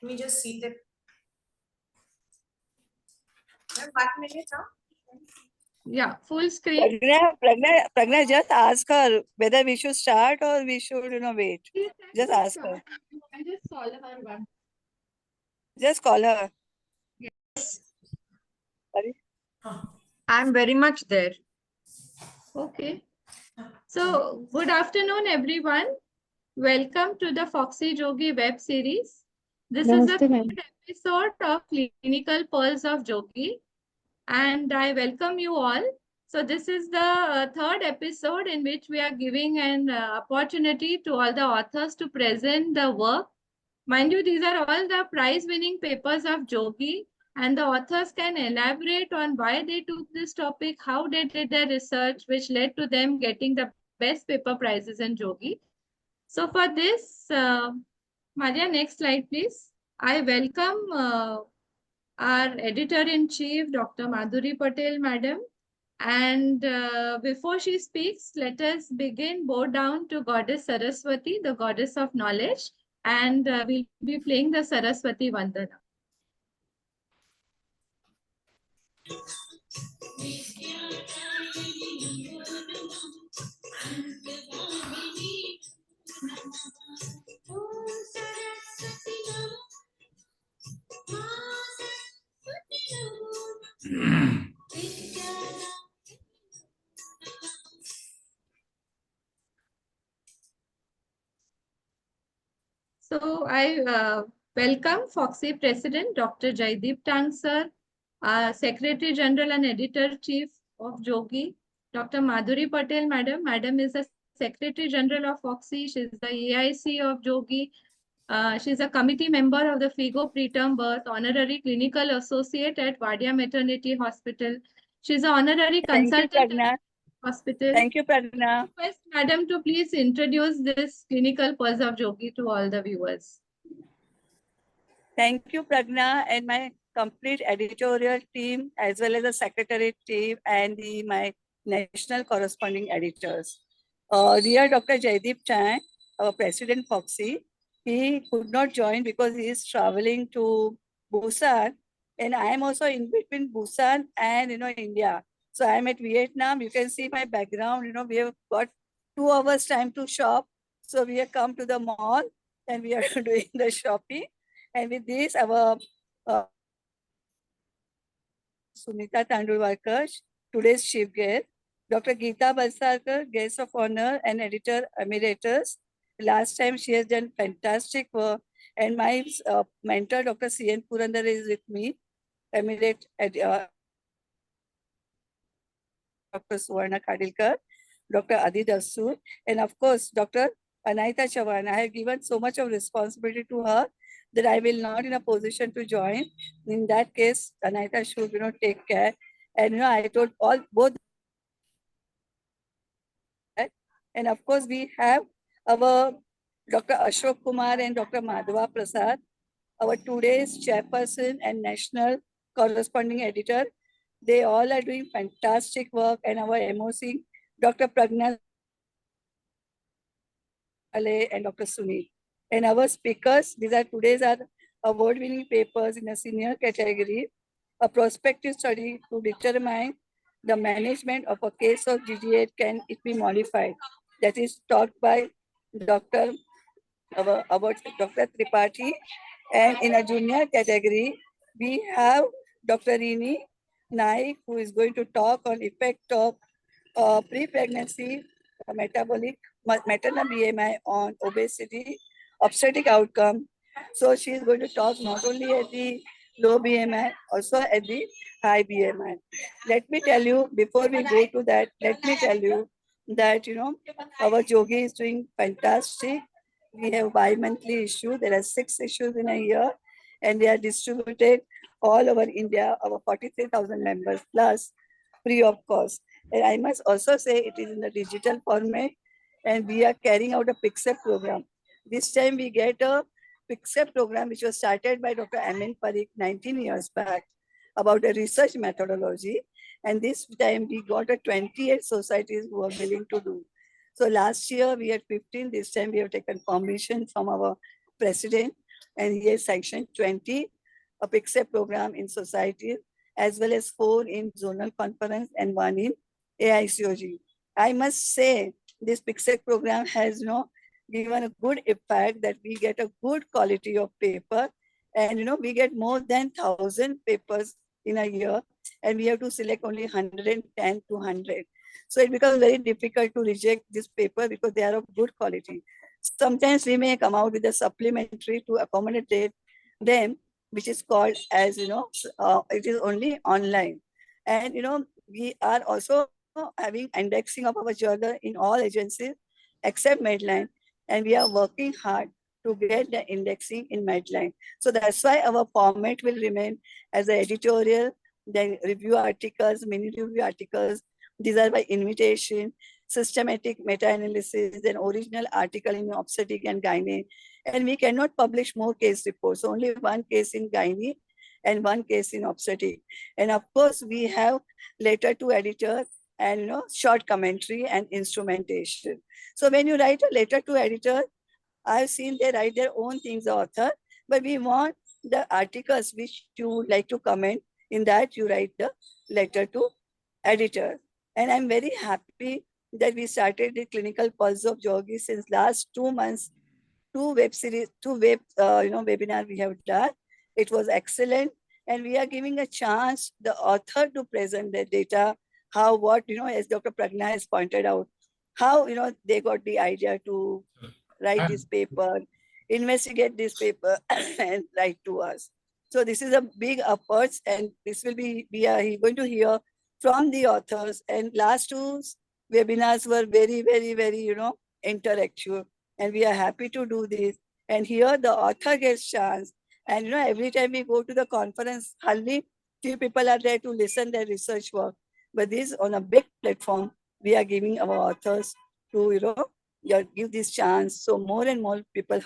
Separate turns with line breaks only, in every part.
Let me just see that. 1 minute, huh?
Yeah, full screen.
Pragna, just ask her whether we should start or we should, wait. Just ask her.
I just call her one.
Just call her.
Yes.
Sorry.
I'm very much there. Okay. So, good afternoon, everyone. Welcome to the FOGSI JOGI web series. This is the third episode of Clinical Pearls of JOGI, and I welcome you all. So, this is the third episode in which we are giving an opportunity to all the authors to present the work. Mind you, these are all the prize-winning papers of JOGI, and the authors can elaborate on why they took this topic, how they did their research, which led to them getting the best paper prizes in JOGI. So for this, Maria, next slide, please. I welcome our editor-in-chief, Dr. Madhuri Patel, madam. And before she speaks, let us begin, bow down to Goddess Saraswati, the goddess of knowledge. And we'll be playing the Saraswati Vandana. So I welcome FOGSI President Dr. Jaideep Tang sir, Secretary General and Editor-Chief of JOGI, Dr. Madhuri Patel madam. Madam is the Secretary General of FOGSI. She is the AIC of JOGI. She is a committee member of the FIGO Preterm Birth, Honorary Clinical Associate at Vadia Maternity Hospital. She is an honorary consultant at hospital.
Thank you, Pragna.
Request madam to please introduce this clinical pulse of JOGI to all the viewers.
Thank you, Pragna, and my complete editorial team, as well as the secretariat team and my national corresponding editors. Dear Dr. Jaideep Chang, our president FOGSI, he could not join because he is traveling to Busan, and I am also in between Busan and India. So I am at Vietnam. You can see my background. We have got 2 hours time to shop. So we have come to the mall and we are doing the shopping. And with this, our Sunita Tandulwarkar, today's chief guest, Dr. Geeta Balsarkar, guest of honor and editor emeritus. Last time she has done fantastic work. And my mentor, Dr. C.N. Purandar, is with me, emirate Dr. Suvarna Kadilkar, Dr. Adi Dasur, and of course, Dr. Anaita Chavan. I have given so much of responsibility to her that I will not in a position to join. In that case, Anaita should, take care. And, I told both. And of course, we have our Dr. Ashok Kumar and Dr. Madhava Prasad, our today's chairperson and national corresponding editor. They all are doing fantastic work, and our MOC, Dr. Pragna and Dr. Sunil. And our speakers, these are today's award-winning papers in a senior category, a prospective study to determine the management of a case of GG8, can it be modified? That is taught by Dr. Tripathi. And in a junior category, we have Dr. Rini Naik, who is going to talk on effect of pre-pregnancy metabolic maternal BMI on obesity, obstetric outcome. So she is going to talk not only at the low BMI, also at the high BMI. Let me tell you, before we go to that, let me tell you that, our JOGI is doing fantastic. We have bi-monthly issues. There are 6 issues in a year, and they are distributed all over India, our 43,000 members plus, free of cost. And I must also say it is in the digital format, and we are carrying out a PICSEP program. This time we get a PICSEP program which was started by Dr. Amin Parikh 19 years back about a research methodology. And this time we got a 28 societies who are willing to do. So last year we had 15, this time we have taken permission from our president, and he has sanctioned 20 a PICSEP program in society, as well as 4 in zonal conference and 1 in AICOG. I must say this PICSEP program has given a good effect that we get a good quality of paper, and we get more than 1,000 papers in a year, and we have to select only 110 to 100. So it becomes very difficult to reject this paper because they are of good quality. Sometimes we may come out with a supplementary to accommodate them, which is called as, it is only online. And, we are also having indexing of our journal in all agencies except Medline. And we are working hard to get the indexing in Medline. So that's why our format will remain as an editorial, then review articles, mini review articles. These are by invitation, systematic meta-analysis, then original article in obstetric and gynae. And we cannot publish more case reports, only one case in gynae and one case in obstetric. And of course, we have letter to editor and short commentary and instrumentation. So when you write a letter to editor, I've seen they write their own things, the author, but we want the articles which you would like to comment, in that you write the letter to editor. And I'm very happy that we started the clinical pulse of JOGI since last 2 months. 2 web series, 2 webinar we have done. It was excellent. And we are giving a chance the author to present their data, how, what, as Dr. Pragna has pointed out, how, they got the idea to write this paper, investigate this paper and write to us. So this is a big efforts, and this will be, we are going to hear from the authors. And last 2 webinars were very, very, very, interactive. And we are happy to do this. And here the author gets chance. And every time we go to the conference, hardly few people are there to listen their research work. But this on a big platform, we are giving our authors to give this chance. So more and more people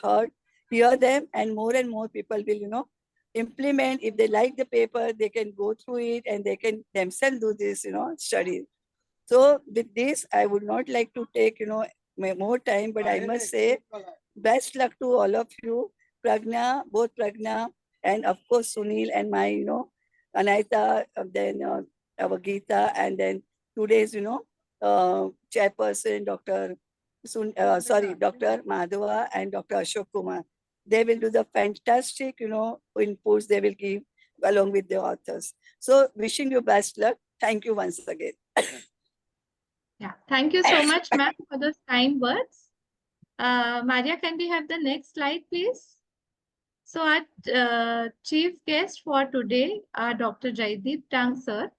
hear them, and more people will implement. If they like the paper, they can go through it and they can themselves do this study. So with this, I would not like to take more time, but I must say best luck to all of you, Pragna, both Pragna, and of course Sunil and my Anaita, then our Geeta, and then today's chairperson Dr. Dr. Madhava and Dr. Ashok Kumar. They will do the fantastic inputs they will give along with the authors. So wishing you best luck. Thank you once again.
Yeah, thank you so much, ma'am, for those kind words. Maria, can we have the next slide, please? So our chief guest for today are Dr. Jaideep Tang, sir.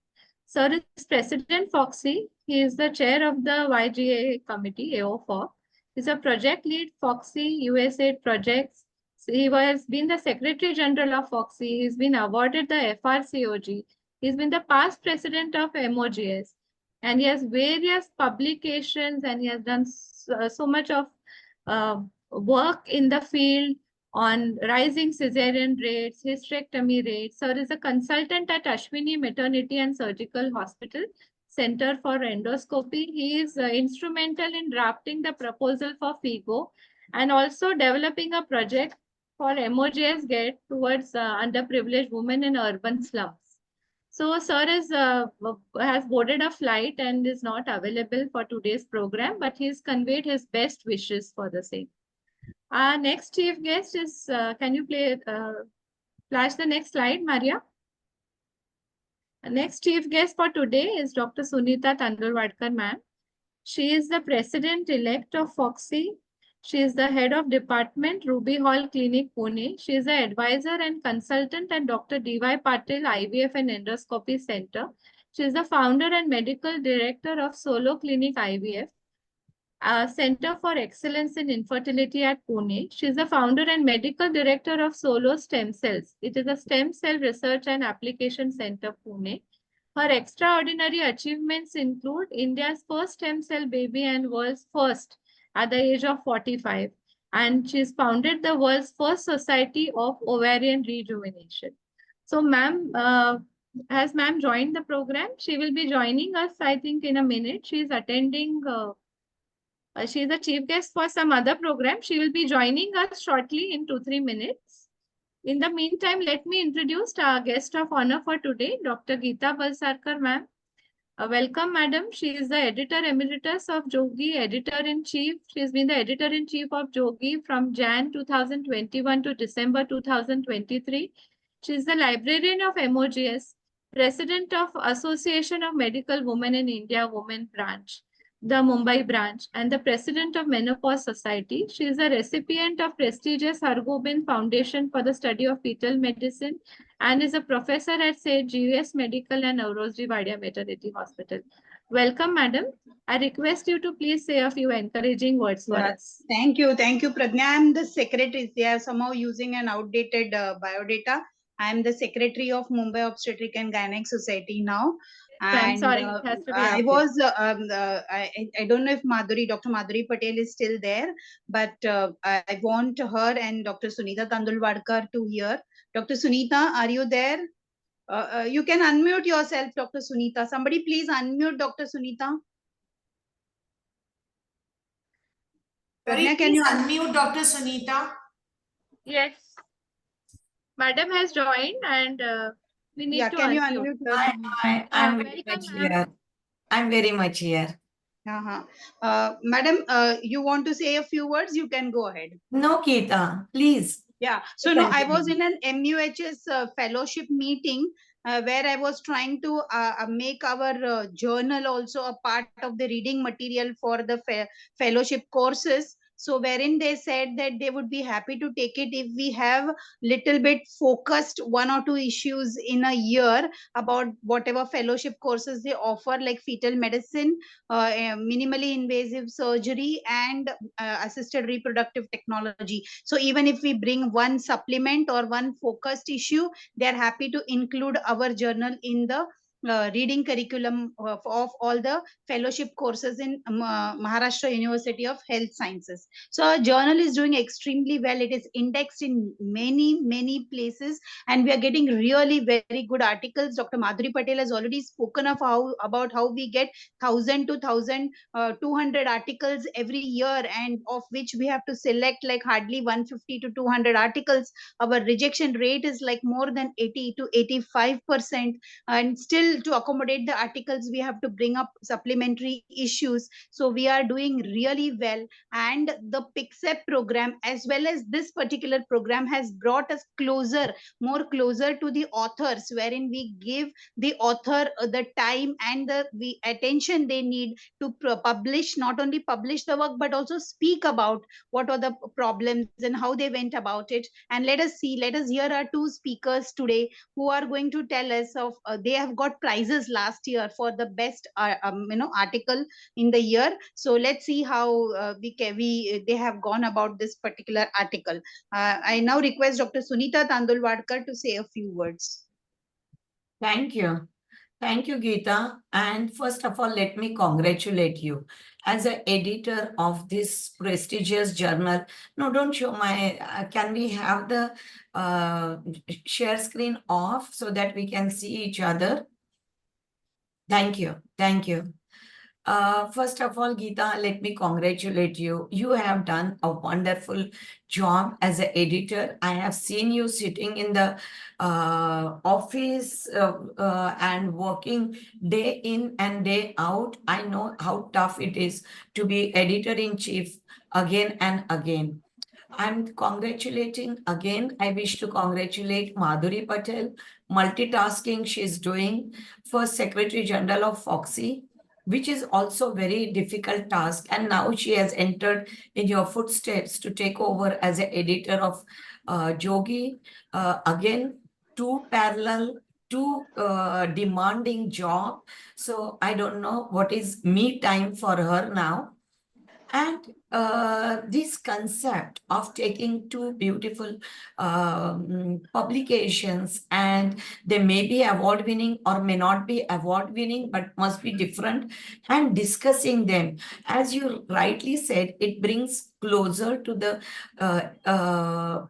Sir is President FOGSI. He is the chair of the YGA committee, AO4. He's a project lead FOGSI, USAID projects. He has been the Secretary General of FOGSI. He's been awarded the FRCOG. He's been the past president of MOGS. And he has various publications, and he has done so much of work in the field on rising cesarean rates, hysterectomy rates. Sir is a consultant at Ashwini Maternity and Surgical Hospital Center for Endoscopy. He is instrumental in drafting the proposal for FIGO and also developing a project for MOGS GET towards underprivileged women in urban slums. So sir has boarded a flight and is not available for today's program, but he's conveyed his best wishes for the same. Our next chief guest is, can you flash the next slide, Maria? The next chief guest for today is Dr. Sunita Tandurwadkar, ma'am. She is the president-elect of FOGSI. She is the head of department, Ruby Hall Clinic, Pune. She is an advisor and consultant at Dr. D.Y. Patil IVF and Endoscopy Center. She is the founder and medical director of Solo Clinic IVF, Center for Excellence in Infertility at Pune. She is the founder and medical director of Solo Stem Cells. It is a stem cell research and application center, Pune. Her extraordinary achievements include India's first stem cell baby and world's first at the age of 45. And she's founded the world's first society of ovarian rejuvenation. So ma'am, has ma'am joined the program? She will be joining us, I think, in a minute. She's attending, she's a chief guest for some other program. She will be joining us shortly in 2-3 minutes. In the meantime, let me introduce our guest of honor for today, Dr. Geeta Balsarkar, ma'am. Welcome, madam. She is the editor emeritus of JOGI, editor-in-chief. She has been the editor-in-chief of JOGI from Jan 2021 to December 2023. She is the librarian of MOGS, president of Association of Medical Women in India Women Branch, the Mumbai branch, and the president of Menopause Society. She is a recipient of prestigious Hargobind Foundation for the Study of Fetal Medicine and is a professor at St. GS Medical and Navroji Wadia Maternity Hospital. Welcome, madam. I request you to please say a few encouraging words for us.
Thank you, Pradnya. I'm the secretary. They are somehow using an outdated biodata. I'm the secretary of Mumbai Obstetric and Gynec Society now.
I'm sorry, it has to be
I don't know if Dr. Madhuri Patel is still there, but I want her and Dr. Sunita Tandulwadkar to hear. Dr. Sunita, are you there? You can unmute yourself, Dr. Sunita. Somebody please unmute Dr. Sunita.
Pradnya, can you unmute Dr. Sunita?
Yes. Madam has joined and we need to
can you
unmute.
unmute her?
I'm very much here. I'm very much here.
Madam, you want to say a few words? You can go ahead.
No, Geeta, please.
Yeah. So no, I was in an MUHS fellowship meeting where I was trying to make our journal also a part of the reading material for the fellowship courses. So wherein they said that they would be happy to take it if we have little bit focused 1 or 2 issues in a year about whatever fellowship courses they offer, like fetal medicine, minimally invasive surgery, and assisted reproductive technology. So even if we bring one supplement or one focused issue, they are happy to include our journal in the reading curriculum of all the fellowship courses in Maharashtra University of Health Sciences. So our journal is doing extremely well. It is indexed in many places, and we are getting really very good articles. Dr. Madhuri Patel has already spoken of about how we get 1,000 to 1,200 articles every year, and of which we have to select like hardly 150 to 200 articles. Our rejection rate is like more than 80 to 85%, and still to accommodate the articles we have to bring up supplementary issues. So we are doing really well, and the PICSEP program as well as this particular program has brought us more closer to the authors, wherein we give the author the time and the attention they need to publish, not only publish the work but also speak about what are the problems and how they went about it. And let us hear our 2 speakers today who are going to tell us of they have got prizes last year for the best article in the year. So let's see how they have gone about this particular article. I now request Dr. Sunita Tandulwadkar to say a few words.
Thank you. Thank you, Geeta. And first of all, let me congratulate you as an editor of this prestigious journal. No, don't show my, can we have the share screen off so that we can see each other? Thank you. Thank you. First of all, Geeta, let me congratulate you. You have done a wonderful job as an editor. I have seen you sitting in the office and working day in and day out. I know how tough it is to be editor-in-chief again and again. I'm congratulating again. I wish to congratulate Madhuri Patel, multitasking she's doing for Secretary General of FOGSI, which is also very difficult task. And now she has entered in your footsteps to take over as an editor of JOGI. Again, 2 parallel, 2 demanding job. So I don't know what is me time for her now. And this concept of taking 2 beautiful publications, and they may be award winning or may not be award winning, but must be different, and discussing them, as you rightly said, it brings closer to the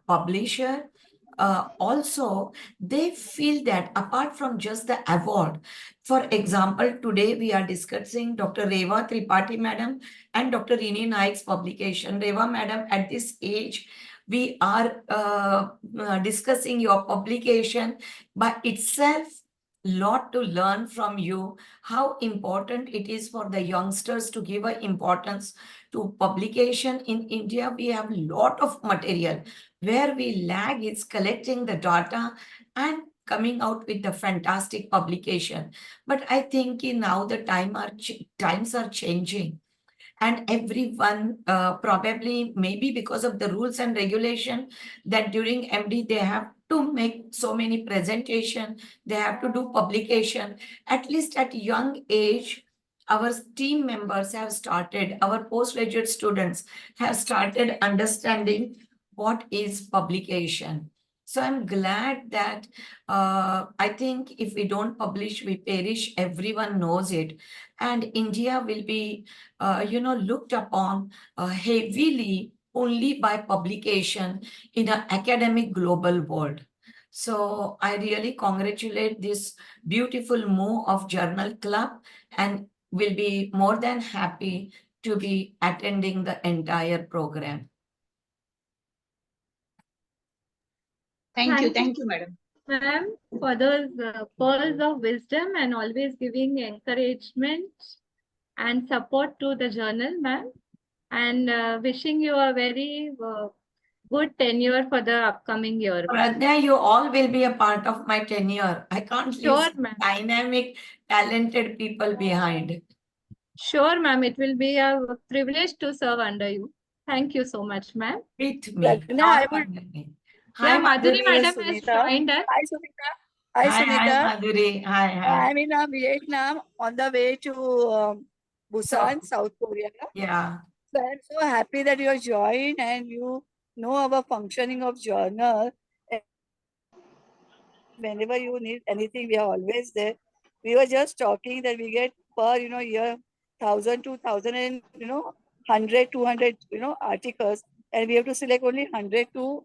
publisher. Also, they feel that apart from just the award, for example, today we are discussing Dr. Reva Tripathi Madam and Dr. Rini Naik's publication. Reva Madam, at this age, we are discussing your publication. By itself, lot to learn from you, how important it is for the youngsters to give a importance to publication. In India, we have a lot of material. Where we lag is collecting the data and coming out with the fantastic publication. But I think now the times are changing, and everyone probably maybe because of the rules and regulation that during MD they have to make so many presentation, they have to do publication. At least at young age, our team members have started, our postgraduate students have started understanding what is publication. So I'm glad that I think if we don't publish, we perish. Everyone knows it. And India will be looked upon heavily only by publication in an academic global world. So I really congratulate this beautiful move of Journal Club, and will be more than happy to be attending the entire program.
Thank you,
Thank
madam.
Ma'am, for those pearls of wisdom and always giving encouragement and support to the journal, ma'am. And wishing you a very good tenure for the upcoming year.
Pradnya, you all will be a part of my tenure. I can't
Sure,
leave
ma'am.
dynamic, talented people behind.
Sure, ma'am. It will be a privilege to serve under you. Thank you so much, ma'am.
With me.
Pragna, I would.
Under me. Hi,
Yeah, Madhuri
Madhuri.
madam has
Sunita.
joined us.
Hi, Sunita. Hi,
Hi,
Sunita.
Madhuri. Hi.
I'm in Vietnam on the way to Busan, South Korea.
Yeah.
So I'm so happy that you are joined and you know our functioning of journal. And whenever you need anything, we are always there. We were just talking that we get per year 1,000, 2,000, and 100, 200 articles, and we have to select only 100 to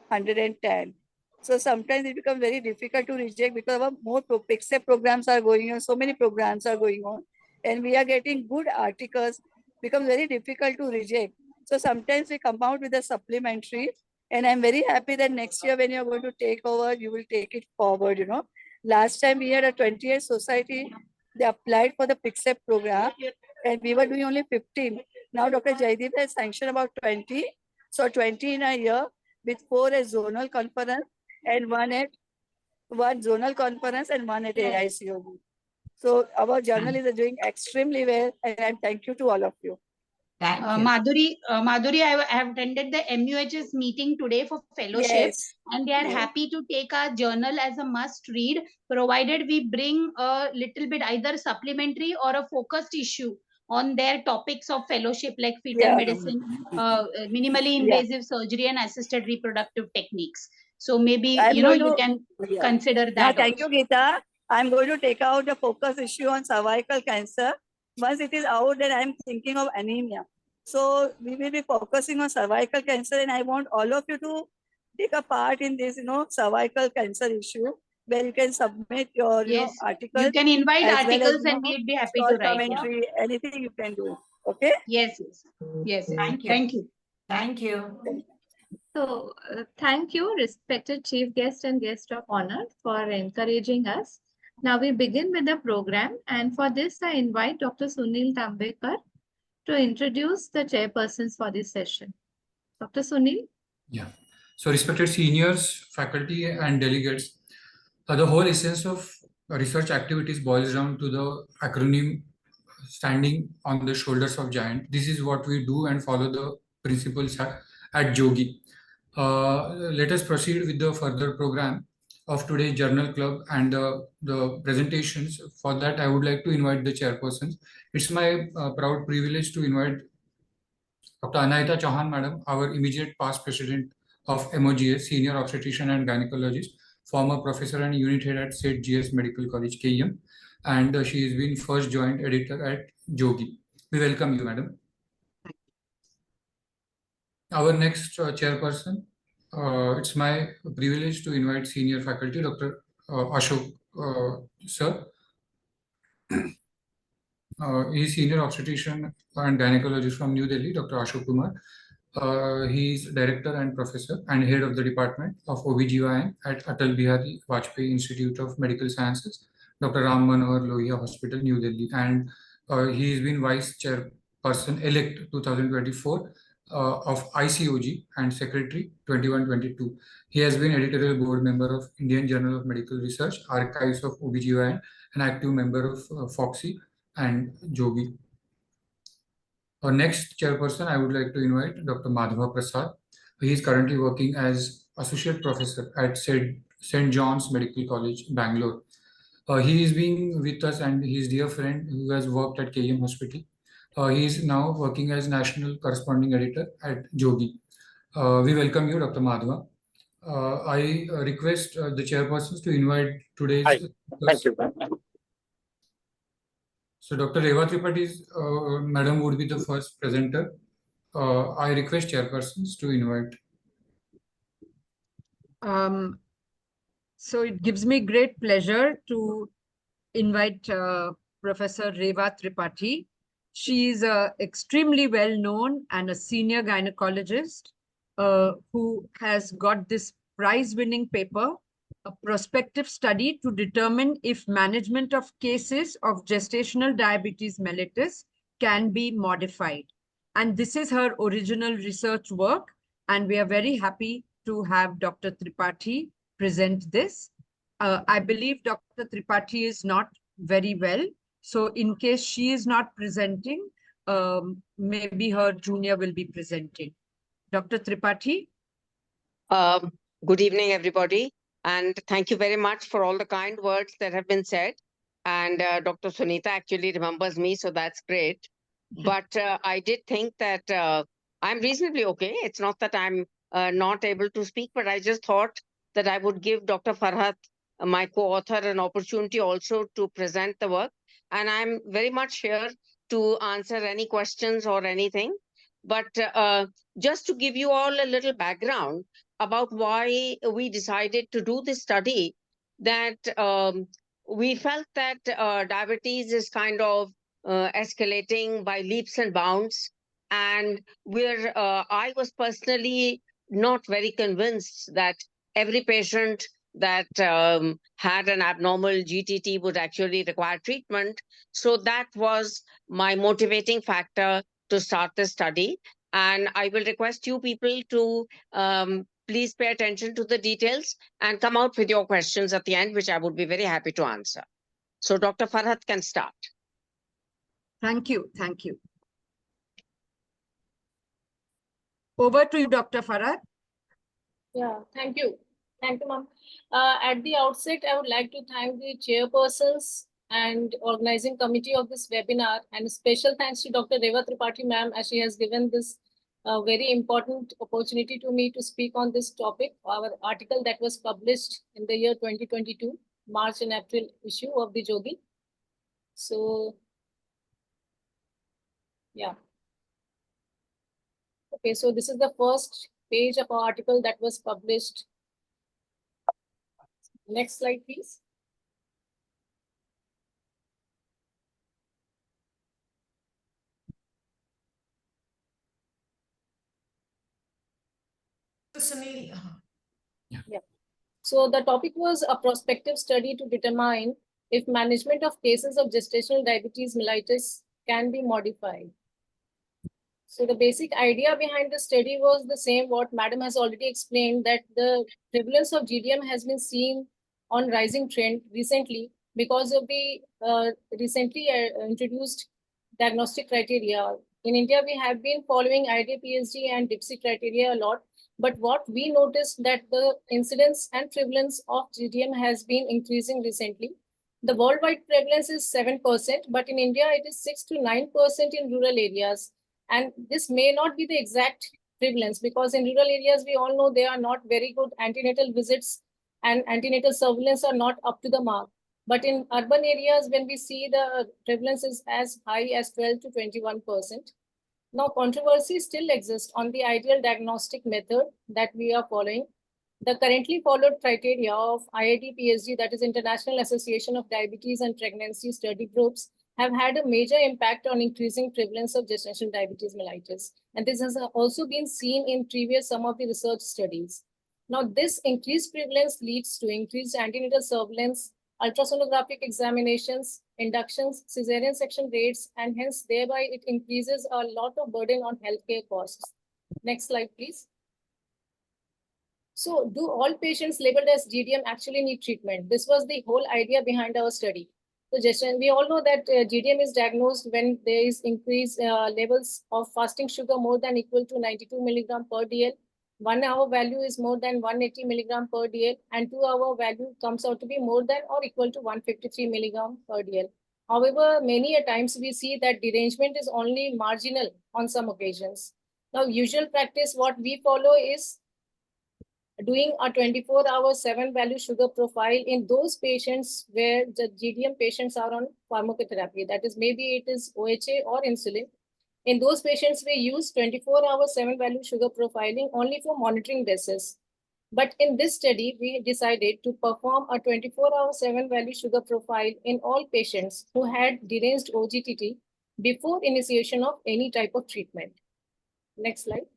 110. So sometimes it becomes very difficult to reject because our more PICSEP programs are going on, so many programs are going on, and we are getting good articles, becomes very difficult to reject. So sometimes we come out with a supplementary, and I'm very happy that next year when you're going to take over, you will take it forward, Last time we had a 20th society, they applied for the PICSEP program, and we were doing only 15. Now Dr. Jaideep has sanctioned about 20. So 20 in a year, with 4 at zonal conference and one zonal conference and 1 at AICOB. So our journalists are doing extremely well, and I'm thank you to all of you.
Thank you.
Madhuri, I have attended the MUHS meeting today for fellowship,
Yes.
and they are
Yes.
happy to take our journal as a must read, provided we bring a little bit either supplementary or a focused issue on their topics of fellowship, like fetal medicine, minimally invasive surgery, and assisted reproductive techniques. So maybe you can consider that.
Thank you, Geeta. I'm going to take out the focus issue on cervical cancer. Once it is out, then I'm thinking of anemia. So we will be focusing on cervical cancer, and I want all of you to take a part in this, cervical cancer issue, where you can submit your, articles.
You can invite
as well
articles,
as,
and we'd be happy
short
to write.
commentary, anything you can do. Okay?
Yes.
Thank you.
Thank you.
Thank you.
So thank you, respected chief guest and guest of honor, for encouraging us. Now we begin with the program, and for this I invite Dr. Sunil Tambekar to introduce the chairpersons for this session. Dr. Sunil?
Yeah. So respected seniors, faculty and delegates, the whole essence of research activities boils down to the acronym standing on the shoulders of giant. This is what we do and follow the principles at JOGI. Let us proceed with the further program of today's journal club and the presentations. For that, I would like to invite the chairpersons. It's my proud privilege to invite Dr. Anahita Chauhan, Madam, our immediate past president of MOGS, Senior Obstetrician and Gynecologist, former professor and unit head at St. GS Medical College, KEM, and she has been first joint editor at JOGI. We welcome you, Madam. Our next chairperson, it's my privilege to invite senior faculty, Dr. Ashok, sir. He is senior obstetrician and gynecologist from New Delhi, Dr. Ashok Kumar. He is director and professor and head of the department of OBGYN at Atal Bihari Vajpayee Institute of Medical Sciences, Dr. Ram Manohar Lohia Hospital, New Delhi. And he has been vice chairperson elect 2024 of ICOG and secretary 21-22. He has been editorial board member of Indian Journal of Medical Research, Archives of OBGYN, an active member of FOGSI and JOGI. Our next chairperson, I would like to invite Dr. Madhava Prasad. He is currently working as associate professor at St. John's Medical College, Bangalore. He is being with us and his dear friend who has worked at KM Hospital. He is now working as national corresponding editor at JOGI. We welcome you, Dr. Madhava. I request the chairpersons to invite today's
Hi. Thank you.
So Dr. Reva Tripathi, madam would be the first presenter. I request chairpersons to invite.
So it gives me great pleasure to invite Professor Reva Tripathi. She is extremely well known and a senior gynecologist who has got this prize-winning paper, a prospective study to determine if management of cases of gestational diabetes mellitus can be modified. And this is her original research work. And we are very happy to have Dr. Tripathi present this. I believe Dr. Tripathi is not very well. So in case she is not presenting, maybe her junior will be presenting. Dr. Tripathi?
Good evening, everybody. And thank you very much for all the kind words that have been said. And Dr. Sunita actually remembers me, so that's great. But I did think that I'm reasonably okay. It's not that I'm not able to speak, but I just thought that I would give Dr. Farhat, my co-author, an opportunity also to present the work. And I'm very much here to answer any questions or anything. But just to give you all a little background about why we decided to do this study, that we felt that diabetes is kind of escalating by leaps and bounds. And I was personally not very convinced that every patient that had an abnormal GTT would actually require treatment. So that was my motivating factor to start the study. And I will request you people to please pay attention to the details and come out with your questions at the end, which I would be very happy to answer. So Dr. Farhat can start.
Thank you. Thank you. Over to you, Dr. Farhat.
Yeah, thank you. Thank you, ma'am. At the outset, I would like to thank the chairpersons and organizing committee of this webinar, and special thanks to Dr. Reva Tripathi ma'am, as she has given this very important opportunity to me to speak on this topic. Our article that was published in the year 2022, March and April issue of the JOGI. So, yeah. Okay, so this is the first page of our article that was published. Next slide, please. Yeah. So the topic was a prospective study to determine if management of cases of gestational diabetes mellitus can be modified. So the basic idea behind the study was the same what Madam has already explained, that the prevalence of GDM has been seen on rising trend recently because of the recently introduced diagnostic criteria. In India, we have been following IDA-PSD and DIPSI criteria a lot, but what we noticed that the incidence and prevalence of GDM has been increasing recently. The worldwide prevalence is 7%, but in India, it is 6 to 9% in rural areas. And this may not be the exact prevalence because in rural areas, we all know there are not very good antenatal visits and antenatal surveillance are not up to the mark. But in urban areas, when we see the prevalence is as high as 12 to 21%. Now, controversy still exists on the ideal diagnostic method that we are following. The currently followed criteria of IID-PSD, that is International Association of Diabetes and Pregnancy Study Groups, have had a major impact on increasing prevalence of gestational diabetes mellitus. And this has also been seen in previous some of the research studies. Now, this increased prevalence leads to increased antenatal surveillance, ultrasonographic examinations, inductions, cesarean section rates, and hence thereby it increases a lot of burden on healthcare costs. Next slide, please. So do all patients labeled as GDM actually need treatment? This was the whole idea behind our study. So we all know that GDM is diagnosed when there is increased levels of fasting sugar more than equal to 92 milligram per DL. 1 hour value is more than 180 milligram per DL, and 2 hour value comes out to be more than or equal to 153 milligram per DL. However, many a times we see that derangement is only marginal on some occasions. Now, usual practice, what we follow is doing a 24-hour 7-value sugar profile in those patients where the GDM patients are on pharmacotherapy. That is, maybe it is OHA or insulin. In those patients, we use 24-hour 7-value sugar profiling only for monitoring basis. But in this study, we decided to perform a 24-hour 7-value sugar profile in all patients who had deranged OGTT before initiation of any type of treatment. Next slide.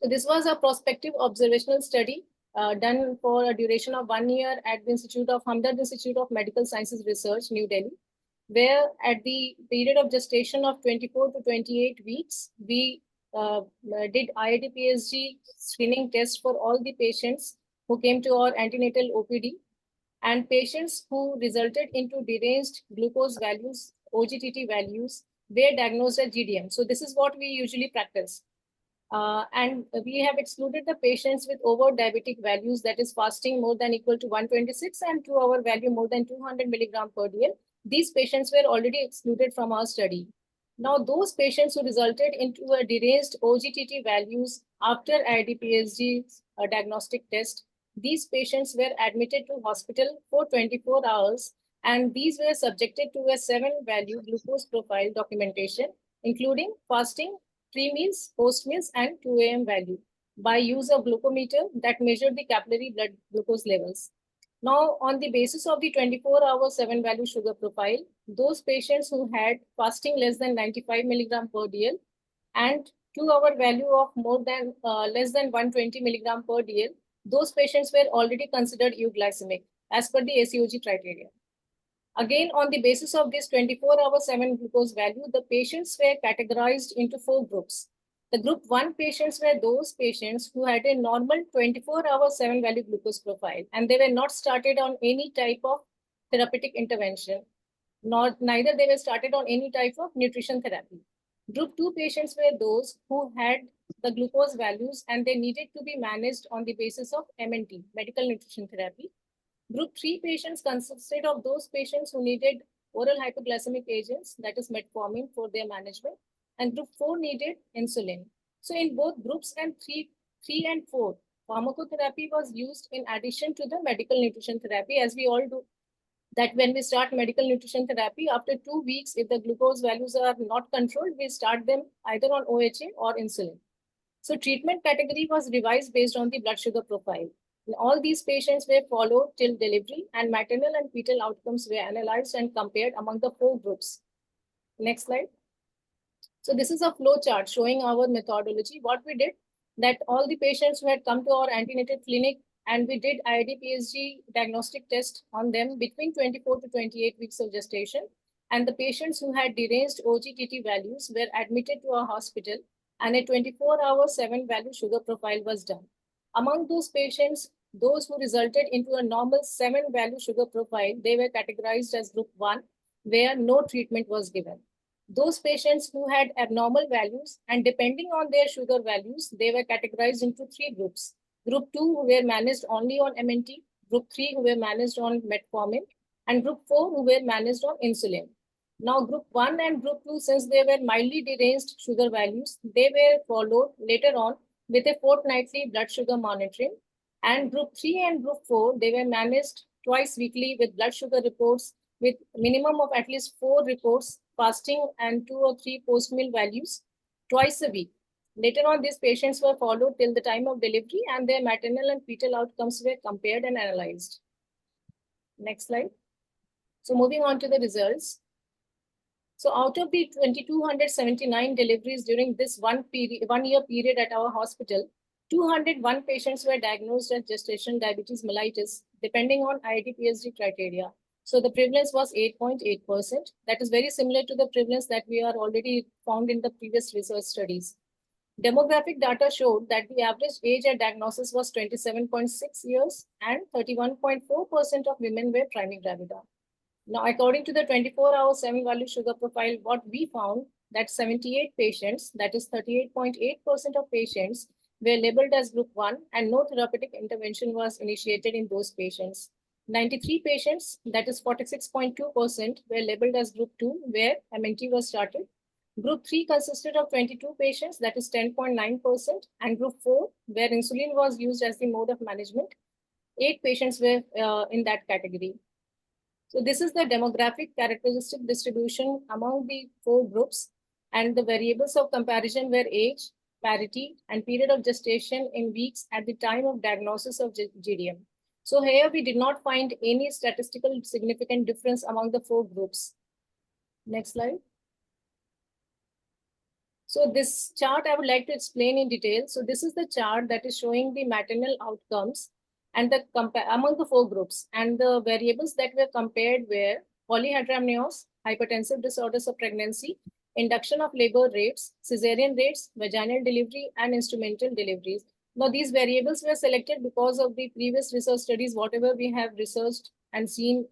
So this was a prospective observational study done for a duration of 1 year at the Hamdard Institute of Medical Sciences Research, New Delhi, where at the period of gestation of 24 to 28 weeks, we did IIT-PSG screening test for all the patients who came to our antenatal OPD, and patients who resulted into deranged glucose values, OGTT values, were diagnosed as GDM. So this is what we usually practice. And we have excluded the patients with over diabetic values, that is fasting more than equal to 126 and 2 hour value more than 200 milligram per DL. These patients were already excluded from our study. Now, those patients who resulted into a deranged OGTT values after IIT-PSG diagnostic test, these patients were admitted to hospital for 24 hours, and these were subjected to a 7-value glucose profile documentation, including fasting, pre-meals, post-meals, and 2 a.m. value by use of glucometer that measured the capillary blood glucose levels. Now, on the basis of the 24-hour 7-value sugar profile, those patients who had fasting less than 95 milligram per DL and 2-hour value of more than less than 120 milligram per DL, those patients were already considered euglycemic as per the ACOG criteria. Again, on the basis of this 24-hour 7 glucose value, the patients were categorized into 4 groups. The group 1 patients were those patients who had a normal 24-hour 7-value glucose profile, and they were not started on any type of therapeutic intervention, neither they were started on any type of nutrition therapy. Group 2 patients were those who had the glucose values and they needed to be managed on the basis of MNT, medical nutrition therapy. Group 3 patients consisted of those patients who needed oral hypoglycemic agents, that is metformin, for their management, and group 4 needed insulin. So in both groups and 3 and 4, pharmacotherapy was used in addition to the medical nutrition therapy, as we all do. That when we start medical nutrition therapy, after 2 weeks, if the glucose values are not controlled, we start them either on OHA or insulin. So treatment category was revised based on the blood sugar profile. And all these patients were followed till delivery, and maternal and fetal outcomes were analyzed and compared among the 4 groups. Next slide. So this is a flow chart showing our methodology. What we did, that all the patients who had come to our antenatal clinic and we did IIT-PSG diagnostic test on them between 24 to 28 weeks of gestation, and the patients who had deranged OGTT values were admitted to a hospital, and a 24-hour 7-value sugar profile was done. Among those patients, those who resulted into a normal 7-value sugar profile, they were categorized as group 1, where no treatment was given. Those patients who had abnormal values, and depending on their sugar values, they were categorized into 3 groups. Group 2 who were managed only on MNT, group 3 who were managed on metformin, and group 4 who were managed on insulin. Now, group 1 and group 2, since they were mildly deranged sugar values, they were followed later on with a fortnightly blood sugar monitoring. And group 3 and group 4, they were managed twice weekly with blood sugar reports with minimum of at least 4 reports, fasting and 2 or 3 post-meal values twice a week. Later on, these patients were followed till the time of delivery, and their maternal and fetal outcomes were compared and analyzed. Next slide. So moving on to the results. So out of the 2,279 deliveries during this 1 year period at our hospital, 201 patients were diagnosed as gestational diabetes mellitus, depending on IIT-PSD criteria. So the prevalence was 8.8%. That is very similar to the prevalence that we are already found in the previous research studies. Demographic data showed that the average age at diagnosis was 27.6 years and 31.4% of women were primigravida. Now, according to the 24-hour 7-value sugar profile, what we found that 78 patients, that is 38.8% of patients, were labeled as group 1 and no therapeutic intervention was initiated in those patients. 93 patients, that is 46.2%, were labeled as group 2, where MNT was started. Group 3 consisted of 22 patients, that is 10.9%, and group 4, where insulin was used as the mode of management. 8 patients were in that category. So this is the demographic characteristic distribution among the 4 groups, and the variables of comparison were age, parity, and period of gestation in weeks at the time of diagnosis of GDM. So here we did not find any statistical significant difference among the 4 groups. Next slide. So this chart I would like to explain in detail. So this is the chart that is showing the maternal outcomes and the among the 4 groups, and the variables that were compared were polyhydramnios, hypertensive disorders of pregnancy, induction of labor rates, cesarean rates, vaginal delivery, and instrumental deliveries. Now these variables were selected because of the previous research studies, whatever we have researched and seen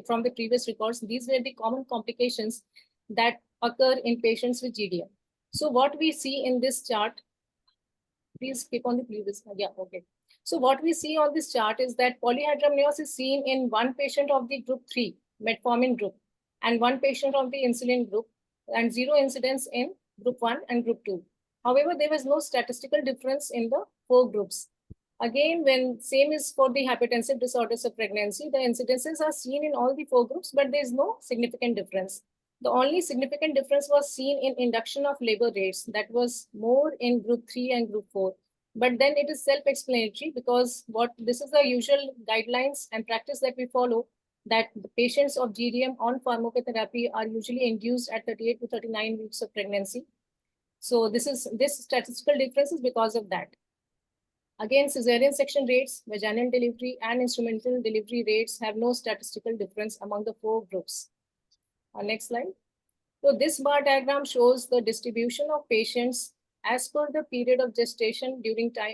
from the previous records. These were the common complications that occur in patients with GDM. So what we see in this chart, please keep on the previous, yeah, okay. So what we see on this chart is that polyhydramnios is seen in 1 patient of the group 3 metformin group and 1 patient of the insulin group, and 0 incidence in group 1 and group 2. However, there was no statistical difference in the 4 groups. Again, when same is for the hypertensive disorders of pregnancy, the incidences are seen in all the 4 groups, but there is no significant difference. The only significant difference was seen in induction of labor rates. That was more in group 3 and group 4. But then it is self-explanatory, because this is the usual guidelines and practice that we follow, that the patients of GDM on pharmacotherapy are usually induced at 38 to 39 weeks of pregnancy. So this statistical difference is because of that. Again, cesarean section rates, vaginal delivery, and instrumental delivery rates have no statistical difference among the 4 groups. Next slide. So this bar diagram shows the distribution of patients as per the period of gestation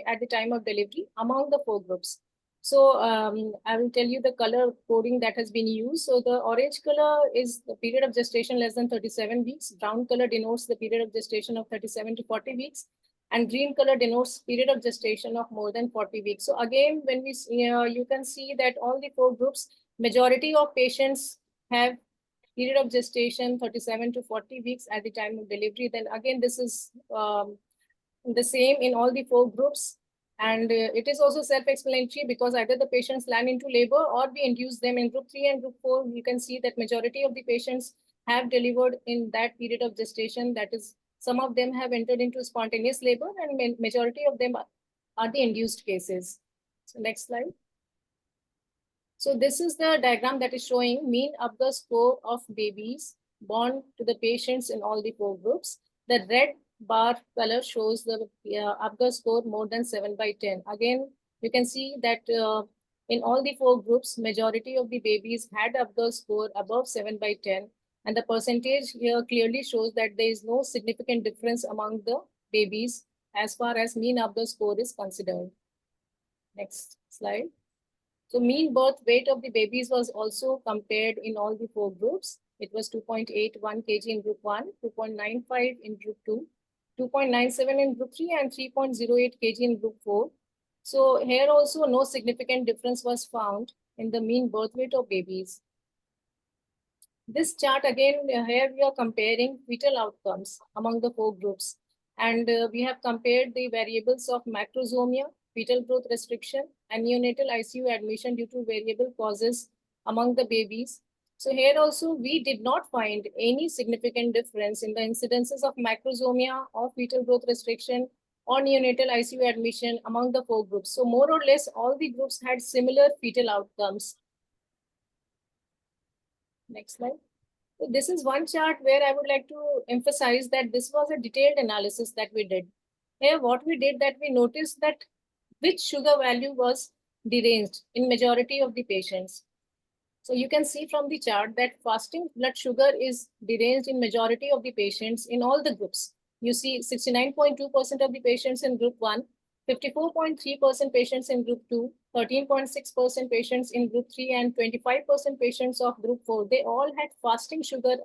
at the time of delivery among the 4 groups. So I will tell you the color coding that has been used. So the orange color is the period of gestation less than 37 weeks. Brown color denotes the period of gestation of 37 to 40 weeks. And green color denotes period of gestation of more than 40 weeks. So again, when we you can see that all the 4 groups, majority of patients have period of gestation 37 to 40 weeks at the time of delivery. Then again, this is the same in all the 4 groups. And it is also self-explanatory, because either the patients land into labor or we induce them in group 3 and group 4. You can see that majority of the patients have delivered in that period of gestation. That is, some of them have entered into spontaneous labor, and majority of them are the induced cases. So next slide. So this is the diagram that is showing mean Apgar score of babies born to the patients in all the 4 groups. The red bar color shows the Apgar score more than 7/10. Again, you can see that in all the 4 groups, majority of the babies had Apgar score above 7/10. And the percentage here clearly shows that there is no significant difference among the babies as far as mean Apgar score is considered. Next slide. So mean birth weight of the babies was also compared in all the 4 groups. It was 2.81 kg in group 1, 2.95 in group 2, 2.97 in group 3, and 3.08 kg in group 4. So here also no significant difference was found in the mean birth weight of babies. This chart again, here we are comparing fetal outcomes among the 4 groups. And we have compared the variables of macrosomia, fetal growth restriction, and neonatal ICU admission due to variable causes among the babies. So here also, we did not find any significant difference in the incidences of macrosomia or fetal growth restriction or neonatal ICU admission among the 4 groups. So more or less, all the groups had similar fetal outcomes. Next slide. So this is one chart where I would like to emphasize that this was a detailed analysis that we did. Here, what we did that we noticed that which sugar value was deranged in majority of the patients. So you can see from the chart that fasting blood sugar is deranged in majority of the patients in all the groups. You see 69.2% of the patients in group 1, 54.3% patients in group 2, 13.6% patients in group 3, and 25% patients of group 4. They all had fasting sugar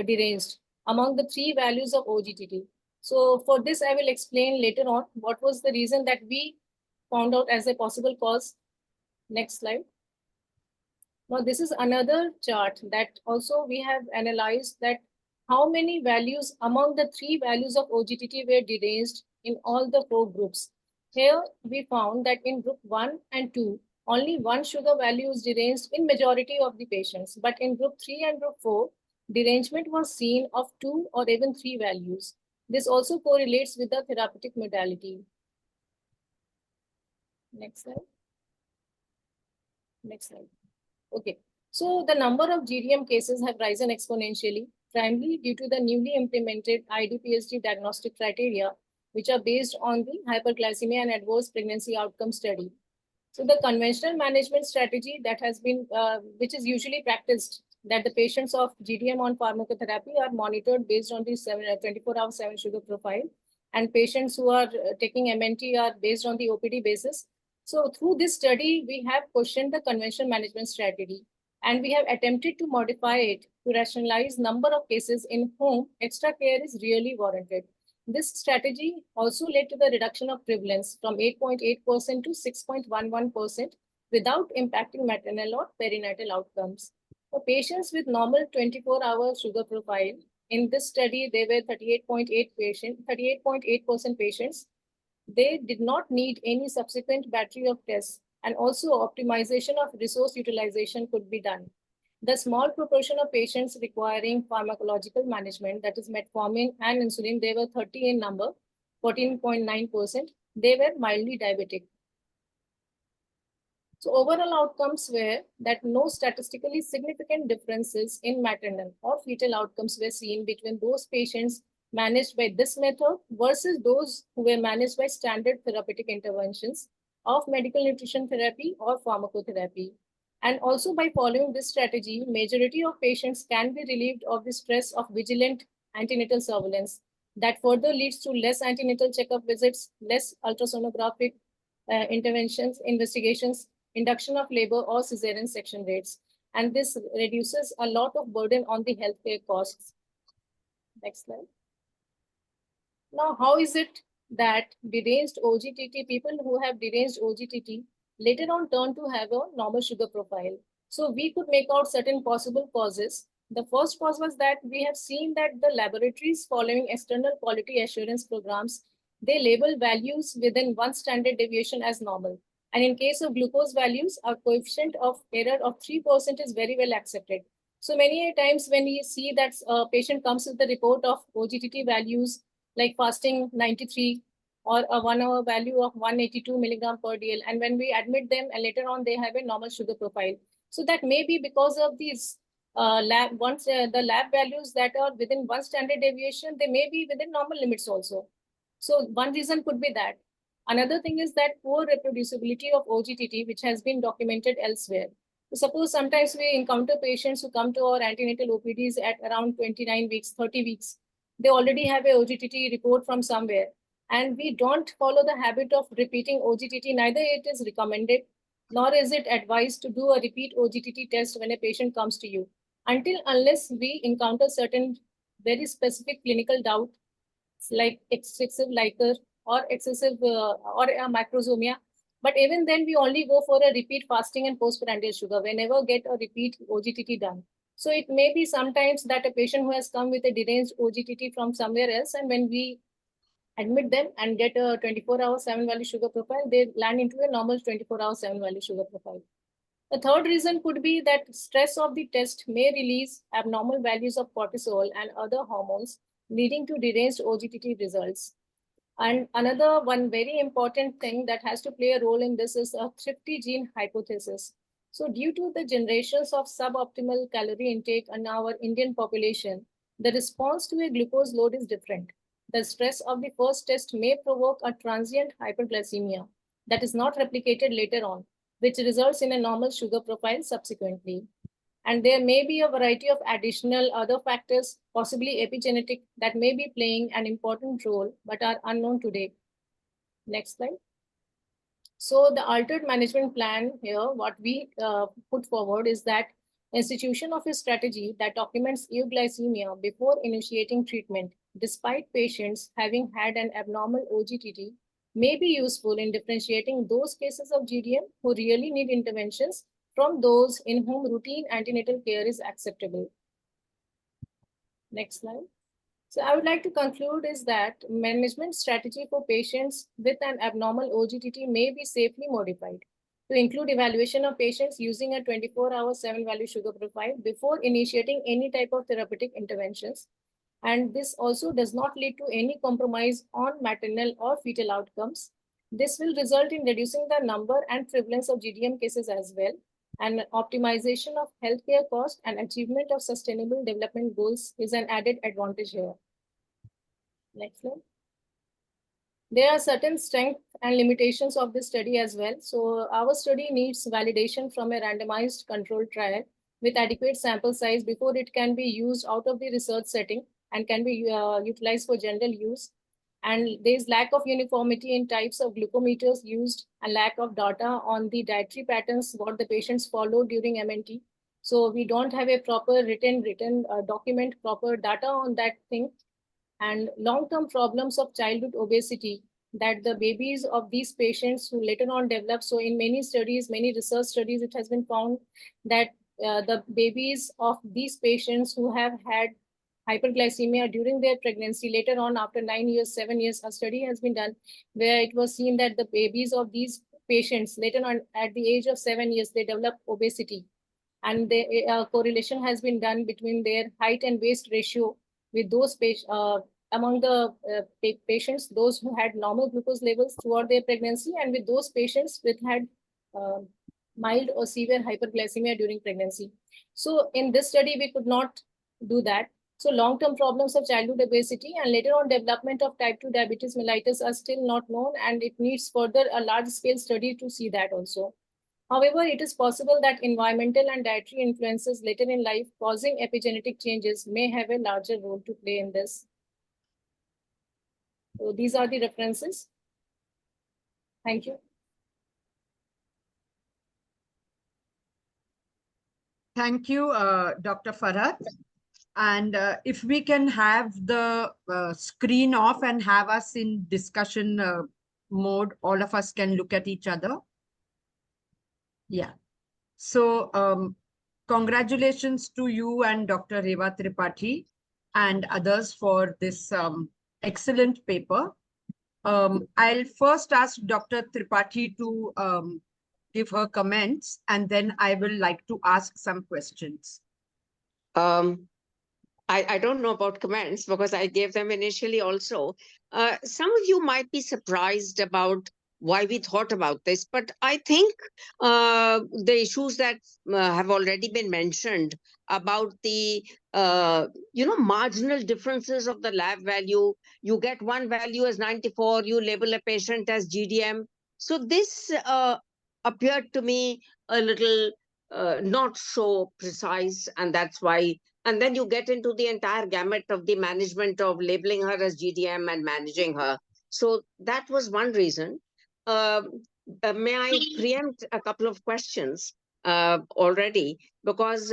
deranged among the 3 values of OGTT. So for this, I will explain later on what was the reason that we found out as a possible cause. Next slide. Now, this is another chart that also we have analyzed that how many values among the 3 values of OGTT were deranged in all the 4 groups. Here we found that in group 1 and 2, only 1 sugar value is deranged in majority of the patients. But in group 3 and group 4, derangement was seen of 2 or even 3 values. This also correlates with the therapeutic modality. Next slide. Next slide. Okay, so the number of GDM cases have risen exponentially, primarily due to the newly implemented IDPHD diagnostic criteria, which are based on the hyperglycemia and adverse pregnancy outcome study. So the conventional management strategy that has been, which is usually practiced, that the patients of GDM on pharmacotherapy are monitored based on the 24/7 sugar profile, and patients who are taking MNT are based on the OPD basis. So through this study, we have questioned the conventional management strategy, and we have attempted to modify it to rationalize number of cases in whom extra care is really warranted. This strategy also led to the reduction of prevalence from 8.8% to 6.11% without impacting maternal or perinatal outcomes. For patients with normal 24-hour sugar profile, in this study, there were 38.8% patients. They did not need any subsequent battery of tests, and also optimization of resource utilization could be done. The small proportion of patients requiring pharmacological management, that is metformin and insulin, they were 30 in number, 14.9%. They were mildly diabetic. So overall outcomes were that no statistically significant differences in maternal or fetal outcomes were seen between those patients managed by this method versus those who were managed by standard therapeutic interventions of medical nutrition therapy or pharmacotherapy. And also by following this strategy, majority of patients can be relieved of the stress of vigilant antenatal surveillance that further leads to less antenatal checkup visits, less ultrasonographic interventions, investigations, induction of labor or cesarean section rates. And this reduces a lot of burden on the healthcare costs. Next slide. Now, how is it that deranged OGTT, people who have deranged OGTT later on turn to have a normal sugar profile? So we could make out certain possible causes. The first cause was that we have seen that the laboratories following external quality assurance programs, they label values within 1 standard deviation as normal. And in case of glucose values, our coefficient of error of 3% is very well accepted. So many times when we see that a patient comes with the report of OGTT values like fasting 93 or a 1 hour value of 182 milligram per DL, and when we admit them and later on they have a normal sugar profile. So that may be because of these the lab values that are within 1 standard deviation, they may be within normal limits also. So one reason could be that. Another thing is that poor reproducibility of OGTT, which has been documented elsewhere. So suppose sometimes we encounter patients who come to our antenatal OPDs at around 29 weeks, 30 weeks. They already have a OGTT report from somewhere. And we don't follow the habit of repeating OGTT. Neither it is recommended, nor is it advised to do a repeat OGTT test when a patient comes to you. Unless we encounter certain very specific clinical doubt, like excessive liquor or excessive or macrosomia. But even then, we only go for a repeat fasting and postprandial sugar. We never get a repeat OGTT done. So it may be sometimes that a patient who has come with a deranged OGTT from somewhere else, and when we admit them and get a 24-hour 7-value sugar profile, they land into a normal 24-hour 7-value sugar profile. The third reason could be that stress of the test may release abnormal values of cortisol and other hormones, leading to deranged OGTT results. And another one very important thing that has to play a role in this is a thrifty gene hypothesis. So due to the generations of suboptimal calorie intake in our Indian population, the response to a glucose load is different. The stress of the first test may provoke a transient hyperglycemia that is not replicated later on, which results in a normal sugar profile subsequently. And there may be a variety of additional other factors, possibly epigenetic, that may be playing an important role, but are unknown today. Next slide. So the altered management plan here, what we put forward is that institution of a strategy that documents euglycemia before initiating treatment, despite patients having had an abnormal OGTT, may be useful in differentiating those cases of GDM who really need interventions from those in whom routine antenatal care is acceptable. Next slide. So I would like to conclude is that management strategy for patients with an abnormal OGTT may be safely modified to include evaluation of patients using a 24-hour 7-value sugar profile before initiating any type of therapeutic interventions. And this also does not lead to any compromise on maternal or fetal outcomes. This will result in reducing the number and prevalence of GDM cases as well, and optimization of healthcare cost and achievement of sustainable development goals is an added advantage here. Next slide. There are certain strengths and limitations of this study as well. So our study needs validation from a randomized controlled trial with adequate sample size before it can be used out of the research setting and can be utilized for general use. And there's lack of uniformity in types of glucometers used and lack of data on the dietary patterns, what the patients follow during MNT. So we don't have a proper written document, proper data on that thing. And long-term problems of childhood obesity that the babies of these patients who later on develop. So in many studies, many research studies, it has been found that the babies of these patients who have had hyperglycemia during their pregnancy, later on after 9 years, 7 years, a study has been done where it was seen that the babies of these patients later on at the age of 7 years, they develop obesity. And the correlation has been done between their height and waist ratio with those patients, among the patients, those who had normal glucose levels throughout their pregnancy, and with those patients with had mild or severe hyperglycemia during pregnancy. So in this study, we could not do that. So long-term problems of childhood obesity and later on development of type 2 diabetes mellitus are still not known, and it needs further a large-scale study to see that also. However, it is possible that environmental and dietary influences later in life causing epigenetic changes may have a larger role to play in this. So these are the references. Thank you.
Thank you, Dr. Farhat. And if we can have the screen off and have us in discussion mode, all of us can look at each other. Yeah. So congratulations to you and Dr. Reva Tripathi and others for this excellent paper. I'll first ask Dr. Tripathi to give her comments, and then I will like to ask some questions.
I don't know about comments because I gave them initially also. Some of you might be surprised about why we thought about this, but I think the issues that have already been mentioned about the marginal differences of the lab value. You get one value as 94, you label a patient as GDM. So this appeared to me a little not so precise, and that's why. And then you get into the entire gamut of the management of labeling her as GDM and managing her. So that was one reason. May I preempt a couple of questions already? Because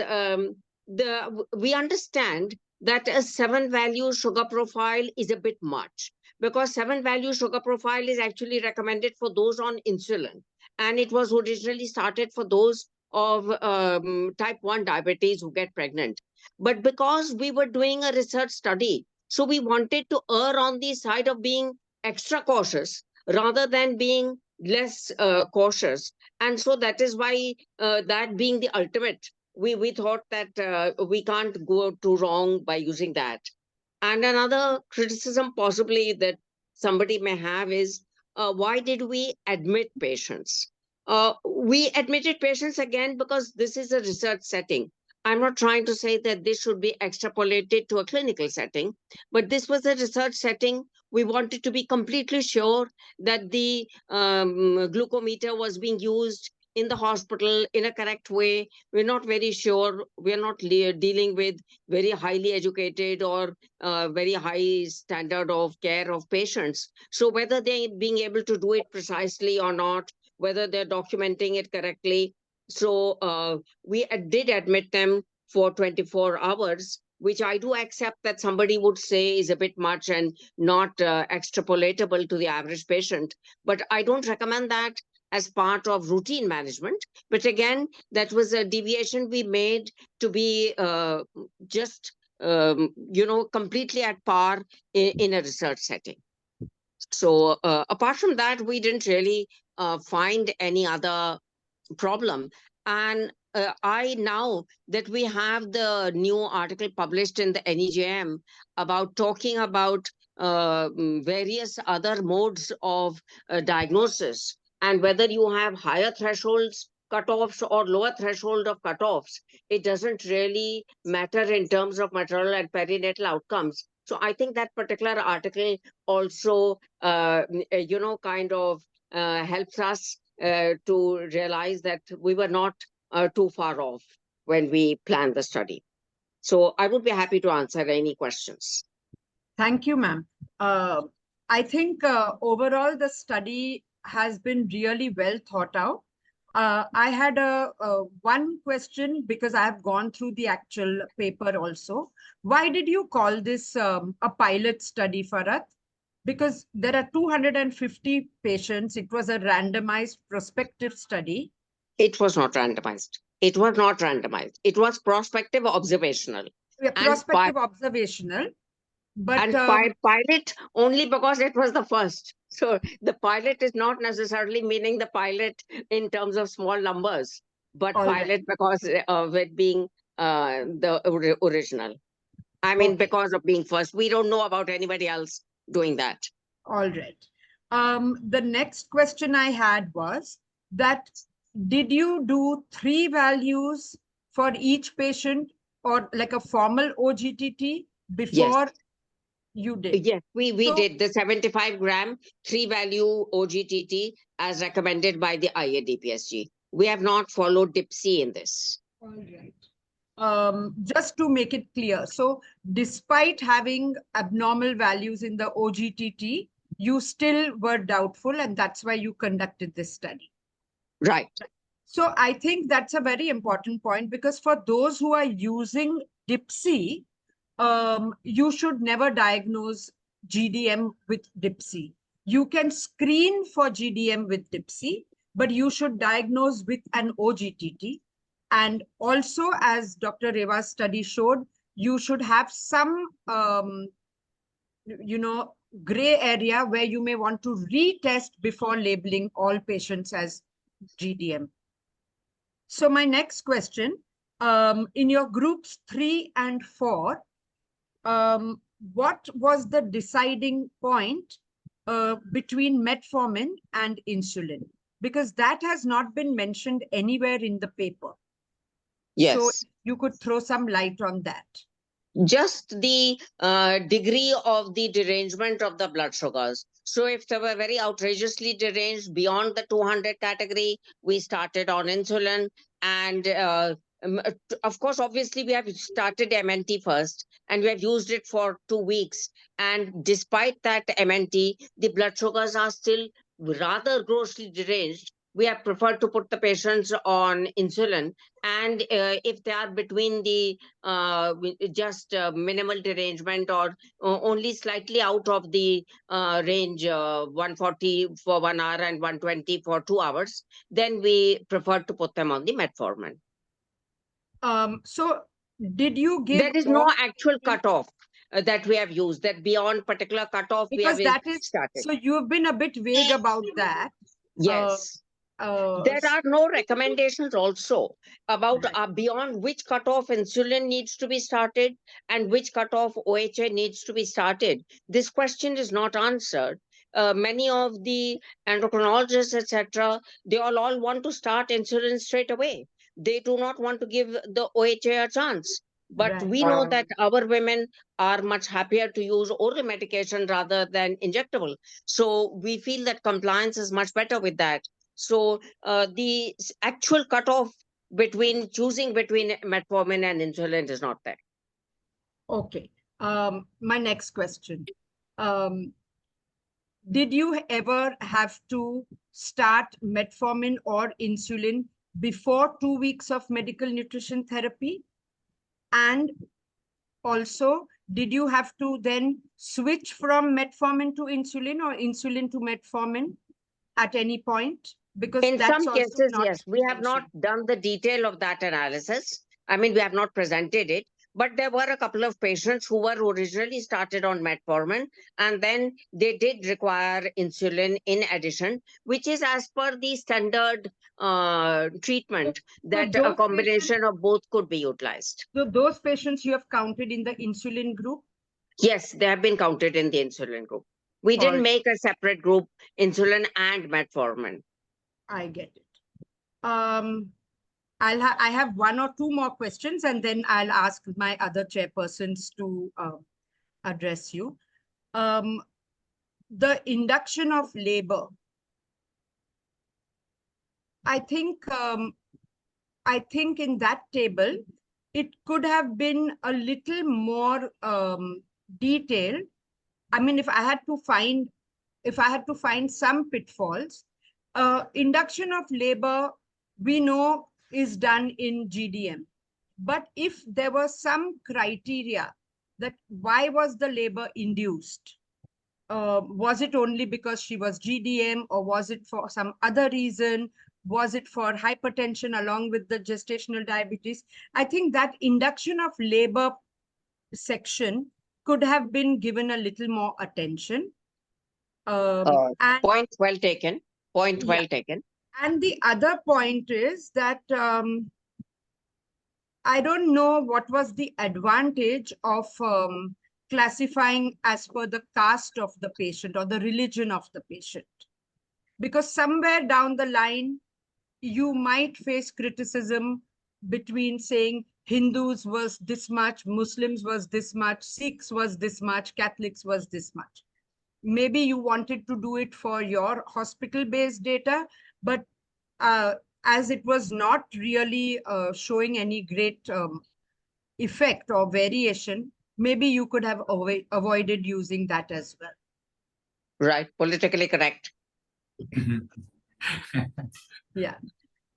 we understand that a 7-value sugar profile is a bit much, because 7-value sugar profile is actually recommended for those on insulin. And it was originally started for those of type 1 diabetes who get pregnant. But because we were doing a research study, so we wanted to err on the side of being extra cautious rather than being less cautious. And so that is why that being the ultimate, we thought that we can't go too wrong by using that. And another criticism possibly that somebody may have is, why did we admit patients? We admitted patients again because this is a research setting. I'm not trying to say that this should be extrapolated to a clinical setting, but this was a research setting. We wanted to be completely sure that the glucometer was being used in the hospital in a correct way. We're not very sure. We're not dealing with very highly educated or very high standard of care of patients. So whether they being able to do it precisely or not, whether they're documenting it correctly. So we did admit them for 24 hours, which I do accept that somebody would say is a bit much and not extrapolatable to the average patient. But I don't recommend that as part of routine management. But again, that was a deviation we made to be just, completely at par in a research setting. So apart from that, we didn't really find any other problem. And I now that we have the new article published in the NEJM about talking about various other modes of diagnosis, and whether you have higher thresholds cutoffs or lower threshold of cutoffs, it doesn't really matter in terms of maternal and perinatal outcomes. So I think that particular article also, kind of helps us to realize that we were not too far off when we planned the study. So I would be happy to answer any questions.
Thank you, ma'am. I think overall the study has been really well thought out. I had one question because I have gone through the actual paper also. Why did you call this a pilot study, Farhat? Because there are 250 patients. It was a randomized prospective study.
It was not randomized. It was not randomized. It was prospective observational.
Prospective observational. But
pilot only because it was the first. So the pilot is not necessarily meaning the pilot in terms of small numbers, but pilot because of it being the original. I mean, because of being first. We don't know about anybody else doing that.
All right. The next question I had was that did you do 3 values for each patient or like a formal OGTT before?
Yes.
You did?
Yes, we did the 75 gram 3 value OGTT as recommended by the IADPSG. We have not followed DIPSI in this.
All right. Just to make it clear, so despite having abnormal values in the OGTT, you still were doubtful, and that's why you conducted this study.
Right.
So I think that's a very important point, because for those who are using DIPSI, you should never diagnose GDM with DIPSI. You can screen for GDM with DIPSI, but you should diagnose with an OGTT. And also, as Dr. Reva's study showed, you should have some, gray area where you may want to retest before labeling all patients as GDM. So my next question, in your groups 3 and 4, what was the deciding point between metformin and insulin? Because that has not been mentioned anywhere in the paper.
Yes.
So you could throw some light on that.
Just the degree of the derangement of the blood sugars. So if they were very outrageously deranged beyond the 200 category, we started on insulin. And of course, obviously, we have started MNT first, and we have used it for 2 weeks. And despite that MNT, the blood sugars are still rather grossly deranged. We have preferred to put the patients on insulin. And if they are between the just minimal derangement or only slightly out of the range, 140 for 1 hour and 120 for 2 hours, then we prefer to put them on the metformin.
So did you give...
There is no actual cutoff that we have used, that beyond particular cutoff we have started.
So you've been a bit vague about that.
Yes. There are no recommendations also about beyond which cutoff insulin needs to be started and which cutoff OHA needs to be started. This question is not answered. many of the endocrinologists, etc., they all want to start insulin straight away. They do not want to give the OHA a chance. But
Right.
we know that our women are much happier to use oral medication rather than injectable. So we feel that compliance is much better with that. So the actual cutoff between choosing between metformin and insulin is not there.
Okay. My next question. Did you ever have to start metformin or insulin before 2 weeks of medical nutrition therapy? And also, did you have to then switch from metformin to insulin or insulin to metformin at any point? Because
In
that's
some
also
cases,
not
yes, we have not
mentioned.
done the detail of that analysis. I mean, we have not presented it, but there were a couple of patients who were originally started on metformin, and then they did require insulin in addition, which is as per the standard treatment, that a
those
combination of both could be utilized.
So those patients you have counted in the insulin group?
Yes, they have been counted in the insulin group. We didn't make a separate group, insulin and metformin.
I get it. I have one or two more questions, and then I'll ask my other chairpersons to address you. The induction of labor. I think in that table, it could have been a little more detailed. I mean, if I had to find some pitfalls, induction of labor, we know is done in GDM. But if there was some criteria that why was the labor induced? Was it only because she was GDM, or was it for some other reason? Was it for hypertension along with the gestational diabetes? I think that induction of labor section could have been given a little more attention.
Point well taken. Point
Yeah.
well taken.
And the other point is that I don't know what was the advantage of classifying as per the caste of the patient or the religion of the patient. Because somewhere down the line, you might face criticism between saying Hindus was this much, Muslims was this much, Sikhs was this much, Catholics was this much. Maybe you wanted to do it for your hospital-based data, but as it was not really showing any great effect or variation, maybe you could have avoided using that as well.
Right, politically correct.
Yeah.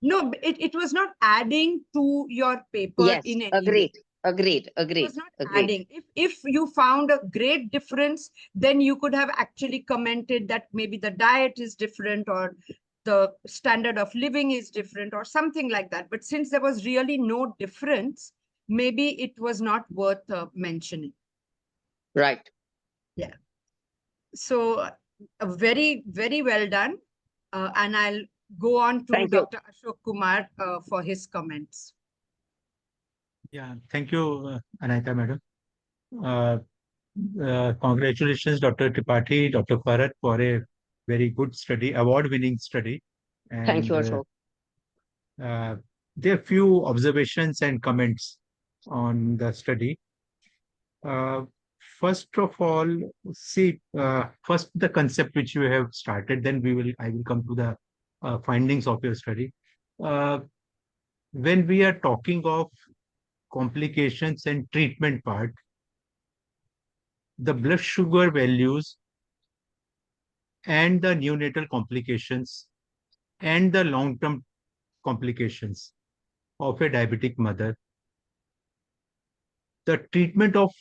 No, it was not adding to your paper
Yes,
in any
agreed,
way.
agreed,
It
agreed,
was not
agreed.
adding. If you found a great difference, then you could have actually commented that maybe the diet is different or the standard of living is different or something like that. But since there was really no difference, maybe it was not worth mentioning.
Right.
Yeah. So very, very well done. And I'll go on to
Thank you.
Dr. Ashok Kumar for his comments.
Yeah, thank you, Anita madam. Congratulations, Dr. Tripathi, Dr. Bharat, for a very good study, award-winning study. And
Thank you, Ashok.
There are few observations and comments on the study. First of all, see, first the concept which you have started, then I will come to the findings of your study. When we are talking of complications and treatment part, the blood sugar values and the neonatal complications and the long-term complications of a diabetic mother, the treatment of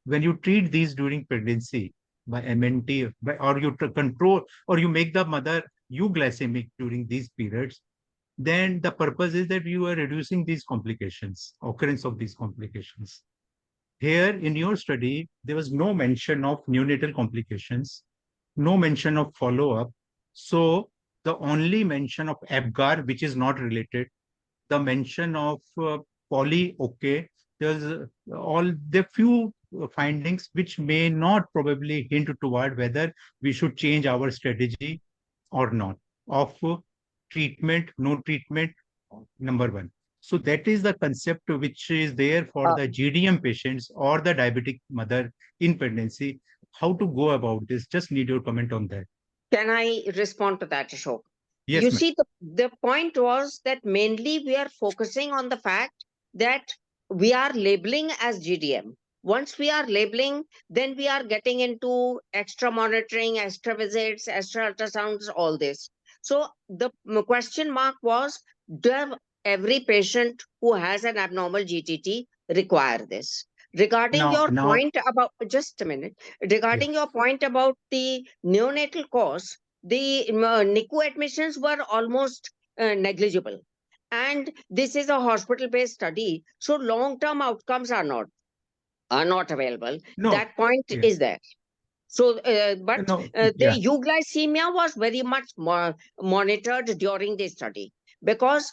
when you treat these during pregnancy by MNT, or you control or you make the mother euglycemic during these periods, then the purpose is that you are reducing these complications, occurrence of these complications. Here in your study, there was no mention of neonatal complications, no mention of follow-up. So the only mention of APGAR, which is not related, the mention of poly, okay, there's all the few findings which may not probably hint toward whether we should change our strategy or not of treatment, no treatment, number one. So that is the concept which is there for the GDM patients or the diabetic mother in pregnancy. How to go about this? Just need your comment on that.
Can I respond to that, Ashok?
Yes,
You
ma'am.
see, the point was that mainly we are focusing on the fact that we are labeling as GDM. Once we are labeling, then we are getting into extra monitoring, extra visits, extra ultrasounds, all this. So the question mark was, does every patient who has an abnormal GTT require this? Regarding
Now,
your point about, just a minute, regarding your point about the neonatal cause, the NICU admissions were almost negligible. And this is a hospital-based study, so long-term outcomes are not available.
no,
That point
yeah.
is there. So, but
No,
the
yeah.
euglycemia was very much monitored during the study, because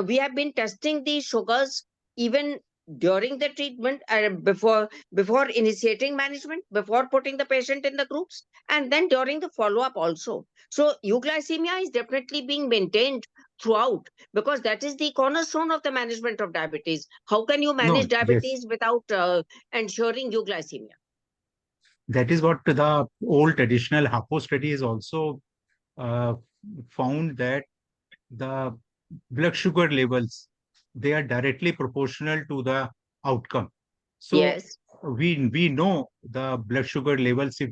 we have been testing the sugars even during the treatment, before initiating management, before putting the patient in the groups, and then during the follow-up also. So euglycemia is definitely being maintained throughout, because that is the cornerstone of the management of diabetes. How can you manage
No, yes.
diabetes without ensuring euglycemia?
That is what the old traditional HAPO study is also found, that the blood sugar levels, they are directly proportional to the outcome. So
Yes.
we know the blood sugar levels, if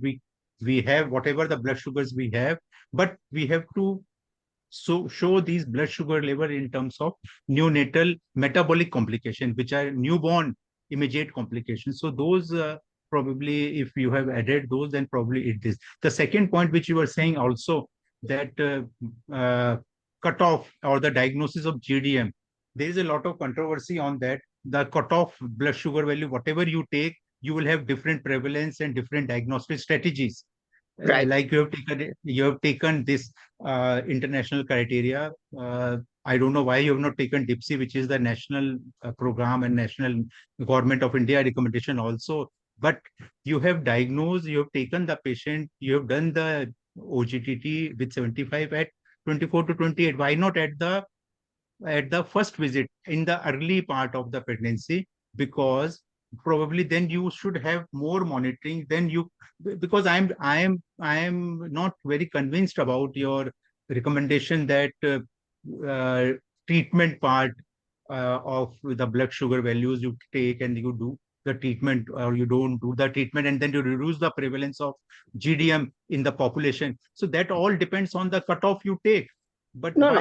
we have whatever the blood sugars we have, but we have to show these blood sugar level in terms of neonatal metabolic complications, which are newborn immediate complications. So those probably, if you have added those, then probably it is. The second point which you were saying also, that cutoff or the diagnosis of GDM, there is a lot of controversy on that. The cutoff blood sugar value, whatever you take, you will have different prevalence and different diagnostic strategies.
Right.
Like you have taken this international criteria. I don't know why you have not taken DIPSI, which is the national program and national government of India recommendation also. But you have diagnosed, you have taken the patient, you have done the OGTT with 75 at 24 to 28. Why not at the first visit in the early part of the pregnancy? Because probably then you should have more monitoring than you, because I am not very convinced about your recommendation that treatment part of the blood sugar values you take, and you do the treatment or you don't do the treatment, and then you reduce the prevalence of GDM in the population. So that all depends on the cutoff you take. But
No,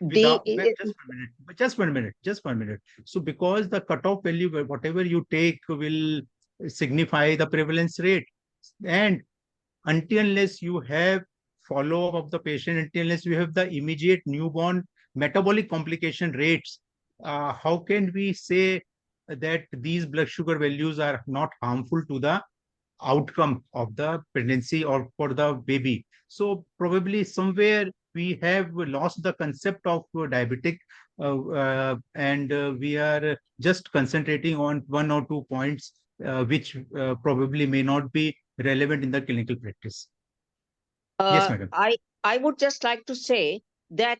without just 1 minute, just 1 minute. So because the cutoff value, whatever you take, will signify the prevalence rate, and until unless you have follow-up of the patient, until unless you have the immediate newborn metabolic complication rates, how can we say that these blood sugar values are not harmful to the outcome of the pregnancy or for the baby? So probably somewhere we have lost the concept of diabetic, and we are just concentrating on 1 or 2 points, which probably may not be relevant in the clinical practice. Yes, madam.
I would just like to say that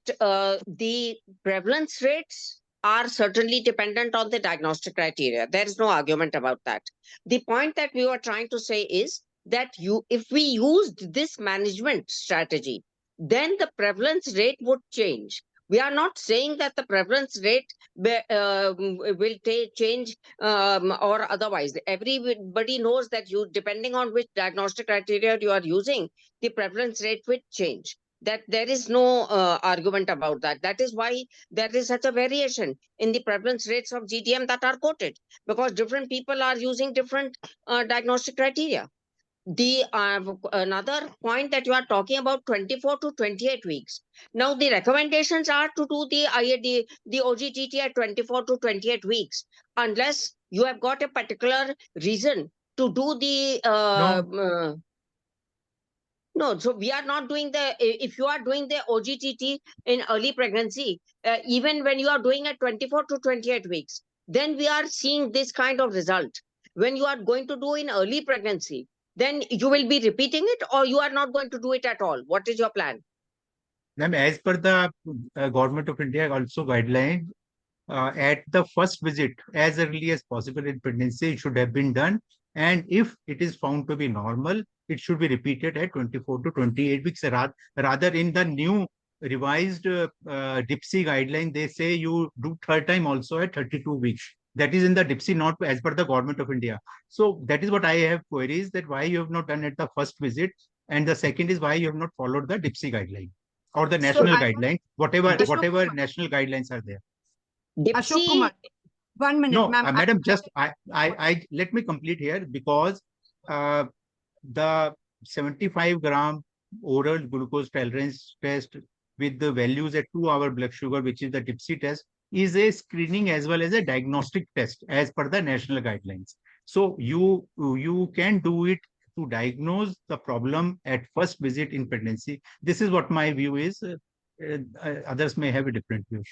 the prevalence rates are certainly dependent on the diagnostic criteria. There is no argument about that. The point that we were trying to say is that if we used this management strategy, then the prevalence rate would change. We are not saying that the prevalence rate will change or otherwise. Everybody knows that depending on which diagnostic criteria you are using, the prevalence rate will change. That there is no argument about that. That is why there is such a variation in the prevalence rates of GDM that are quoted, because different people are using different diagnostic criteria. The another point that you are talking about, 24 to 28 weeks. Now the recommendations are to do the IAD, the OGTT at 24 to 28 weeks, unless you have got a particular reason to do the no, so we are not doing if you are doing the OGTT in early pregnancy, even when you are doing at 24 to 28 weeks, then we are seeing this kind of result. When you are going to do in early pregnancy, then you will be repeating it, or you are not going to do it at all. What is your plan?
Ma'am, as per the Government of India also guideline, at the first visit, as early as possible in pregnancy, it should have been done. And if it is found to be normal, it should be repeated at 24 to 28 weeks. Rather, in the new revised DIPSI guideline, they say you do third time also at 32 weeks. That is in the DIPSI, not as per the Government of India. So that is what I have queries, that why you have not done at the first visit. And the second is why you have not followed the DIPSI guideline or the national
I-
guideline, whatever
Ashok Kumar.
national guidelines are there.
Ashok
DIPSI,
Kumar, 1 minute,
No,
ma'am.
madam, just let me complete here, because the 75-gram oral glucose tolerance test with the values at 2-hour blood sugar, which is the DIPSI test, is a screening as well as a diagnostic test as per the national guidelines. So you can do it to diagnose the problem at first visit in pregnancy. This is what my view is. Others may have a different view.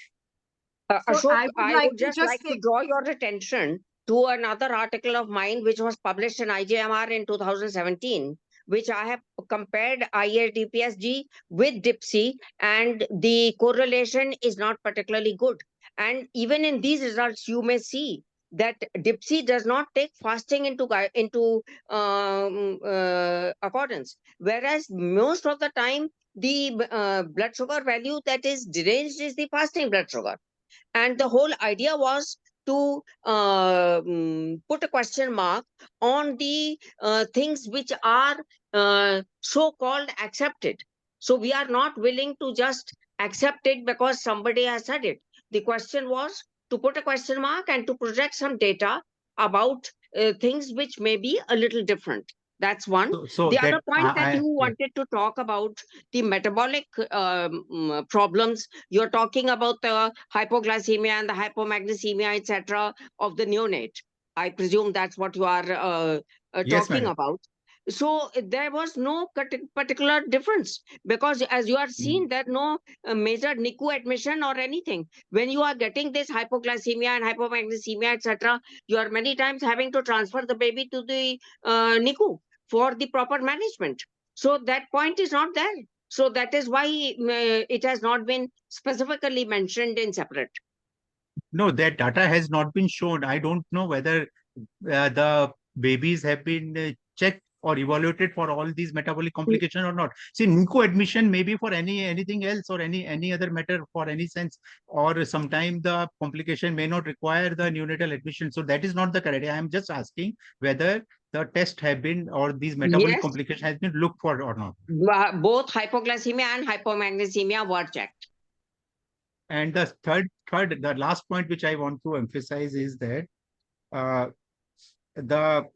Ashok,
I would
I
like
would
to
just
just
like to
say-
draw your attention to another article of mine, which was published in IJMR in 2017, which I have compared IADPSG with DIPSI, and the correlation is not particularly good. And even in these results, you may see that DIPSI does not take fasting into accordance, whereas most of the time the blood sugar value that is deranged is the fasting blood sugar. And the whole idea was to put a question mark on the things which are so-called accepted. So we are not willing to just accept it because somebody has said it. The question was to put a question mark and to project some data about things which may be a little different. That's one.
So
The
that
other point that you
yeah.
wanted to talk about, the metabolic problems, you're talking about the hypoglycemia and the hypomagnesemia, etc., of the neonate. I presume that's what you are
Yes,
talking
madam.
about. So there was no particular difference, because as you are seeing, there no major NICU admission or anything. When you are getting this hypoglycemia and hypomagnesemia, etc., you are many times having to transfer the baby to the NICU for the proper management. So that point is not there. So that is why it has not been specifically mentioned in separate.
No, that data has not been shown. I don't know whether the babies have been checked or evaluated for all these metabolic complications or not. See, NICU admission may be for anything else or any other matter for any sense, or sometimes the complication may not require the neonatal admission. So that is not the criteria. I am just asking whether the test have been, or these metabolic
Yes.
complications has been looked for or not.
Both hypoglycemia and hypomagnesemia were checked.
And the the last point which I want to emphasize is that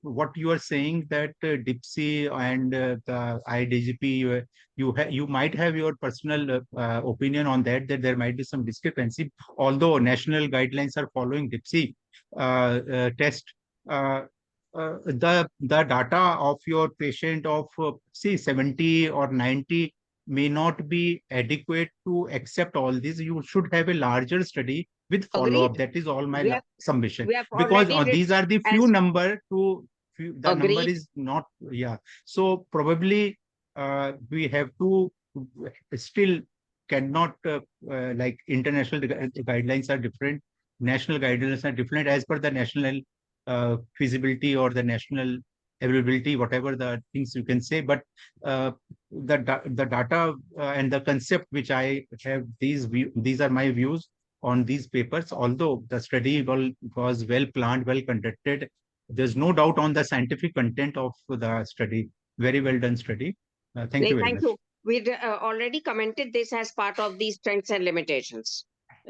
what you are saying, that DIPSI and the IDGP, you might have your personal opinion on that there might be some discrepancy, although national guidelines are following DIPSI test. The data of your patient of 70 or 90 may not be adequate to accept all this. You should have a larger study with follow-up.
Agreed.
That is all my
We have-
submission.
we have
Because
already
these are the few
as-
number to the number
Agreed.
is not, yeah. So probably we have to still cannot like international guidelines are different, national guidelines are different as per the national feasibility or the national availability, whatever the things you can say. But the data and the concept which I have, these are my views on these papers. Although the study was well planned, well conducted, there's no doubt on the scientific content of the study. Very well done study. Thank you very much.
We already commented this as part of the strengths and limitations,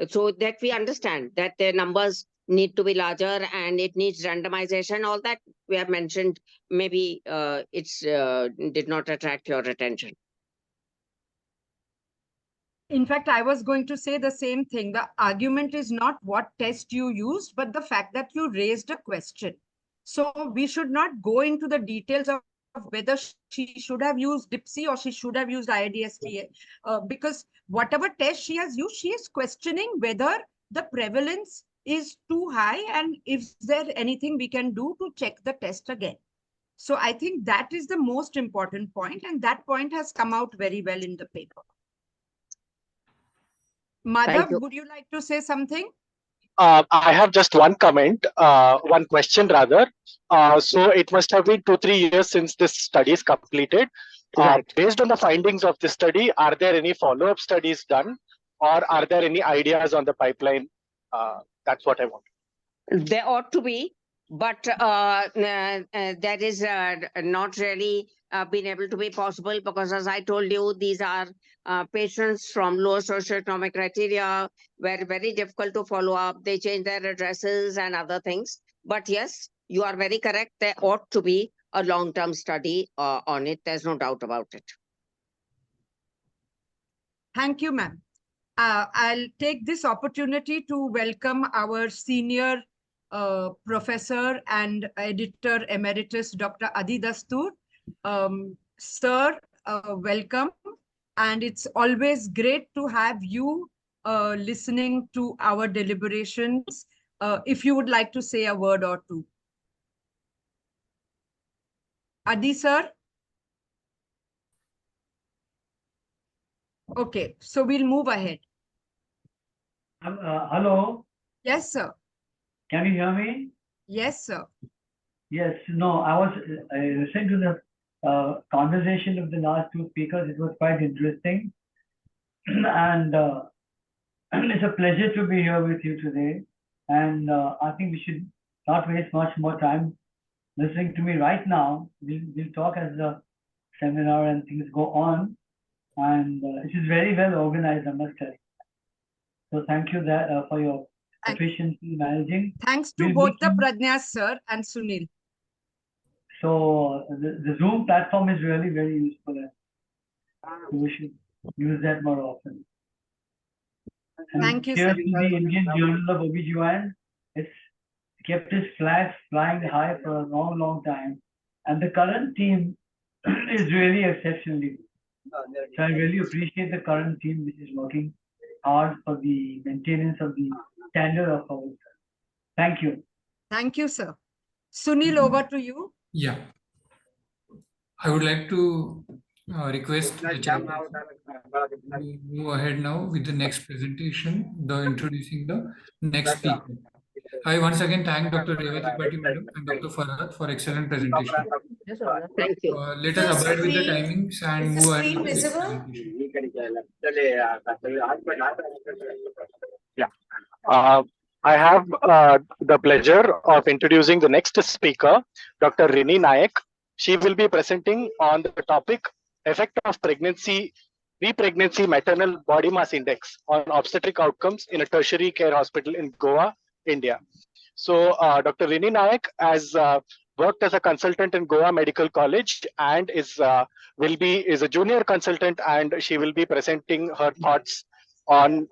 so that we understand that the numbers need to be larger and it needs randomization. All that we have mentioned. Maybe it's did not attract your attention.
In fact, I was going to say the same thing. The argument is not what test you used, but the fact that you raised a question. So we should not go into the details of whether she should have used DIPSI or she should have used IDSTA, because whatever test she has used, she is questioning whether the prevalence is too high, and is there anything we can do to check the test again? So I think that is the most important point, and that point has come out very well in the paper. Madhav,
you.
would you like to say something?
I have just one comment, one question rather. So it must have been 2-3 years since this study is completed.
Right.
Based on the findings of this study, are there any follow-up studies done, or are there any ideas on the pipeline? That's what I want.
There ought to be, but that is not really been able to be possible because, as I told you, these are patients from lower socioeconomic criteria, were very difficult to follow up. They change their addresses and other things. But yes, you are very correct. There ought to be a long-term study on it. There's no doubt about it.
Thank you, ma'am. I'll take this opportunity to welcome our senior professor and editor emeritus, Dr. Adi Dastur. Sir, welcome. And it's always great to have you listening to our deliberations. If you would like to say a word or two. Adi, sir? Okay, so we'll move ahead.
Hello,
Yes, sir.
can you hear me?
Yes, sir.
Yes, no, I was listening to the conversation of the last two speakers. It was quite interesting. And it's a pleasure to be here with you today. And I think we should not waste much more time listening to me right now. We'll talk as the seminar and things go on. And it is very well organized, I must say. So thank you for your efficiency managing.
Thanks to both the Pradnyas, sir, and Sunil.
So the Zoom platform is really very useful. And we should use that more often. And
Thank you, sir.
cheers to the Indian Journal of OBGYN. It's kept its flags flying high for a long, long time. And the current team is really exceptionally good. So I really appreciate the current team which is working hard for the maintenance of the standard of our. Thank you.
Thank you, sir. Sunil, over to you.
Yeah. I would like to request the chairperson to move ahead now with the next presentation, introducing the next speaker. I once again thank Dr. Reva Tripathi Madam and Dr. Farhat for excellent presentation.
Thank you.
Let us abide with the timings and move ahead with the next presentation.
Yeah. I have the pleasure of introducing the next speaker, Dr. Rini Nayak. She will be presenting on the topic effect of pre-pregnancy maternal body mass index on obstetric outcomes in a tertiary care hospital in Goa, India. So Dr. Rini Nayak has worked as a consultant in Goa Medical College and is a junior consultant, and she will be presenting her thoughts on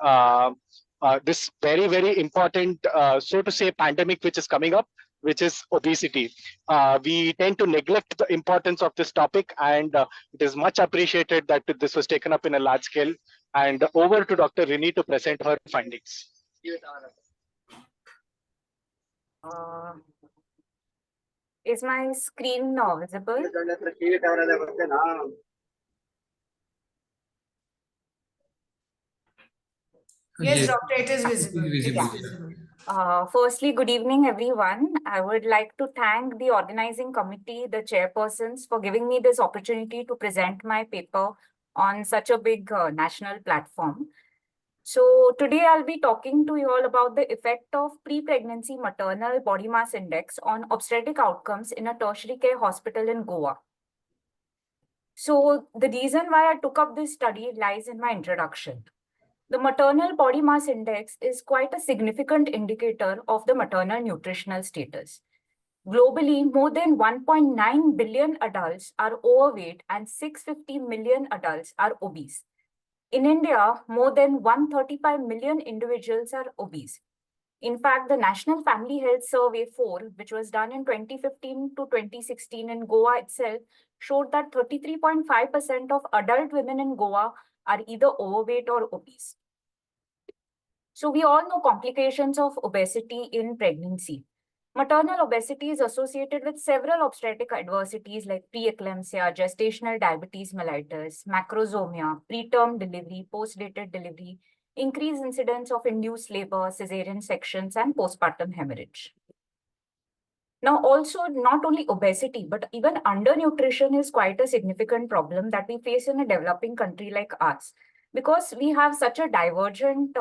this very, very important, so to say, pandemic which is coming up, which is obesity. We tend to neglect the importance of this topic, and it is much appreciated that this was taken up in a large scale. And over to Dr. Rini to present her findings.
Is my screen visible?
Yes,
Doctor, it is visible.
Firstly, good evening, everyone. I would like to thank the organizing committee, the chairpersons, for giving me this opportunity to present my paper on such a big national platform. So today I'll be talking to you all about the effect of pre-pregnancy maternal body mass index on obstetric outcomes in a tertiary care hospital in Goa. So the reason why I took up this study lies in my introduction. The maternal body mass index is quite a significant indicator of the maternal nutritional status. Globally, more than 1.9 billion adults are overweight and 650 million adults are obese. In India, more than 135 million individuals are obese. In fact, the National Family Health Survey 4, which was done in 2015 to 2016 in Goa itself, showed that 33.5% of adult women in Goa are either overweight or obese. So we all know complications of obesity in pregnancy. Maternal obesity is associated with several obstetric adversities like preeclampsia, gestational diabetes mellitus, macrosomia, preterm delivery, postdated delivery, increased incidence of induced labor, cesarean sections, and postpartum hemorrhage. Now, also not only obesity, but even undernutrition is quite a significant problem that we face in a developing country like ours, because we have such a divergent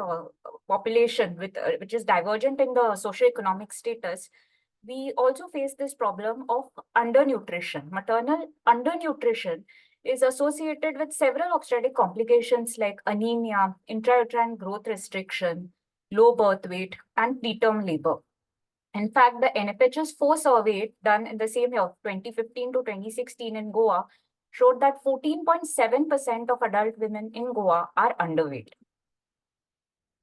population which is divergent in the socioeconomic status. We also face this problem of undernutrition. Maternal undernutrition is associated with several obstetric complications like anemia, intrauterine growth restriction, low birth weight, and preterm labor. In fact, the NFHS 4 survey done in the same year, 2015 to 2016 in Goa, showed that 14.7% of adult women in Goa are underweight.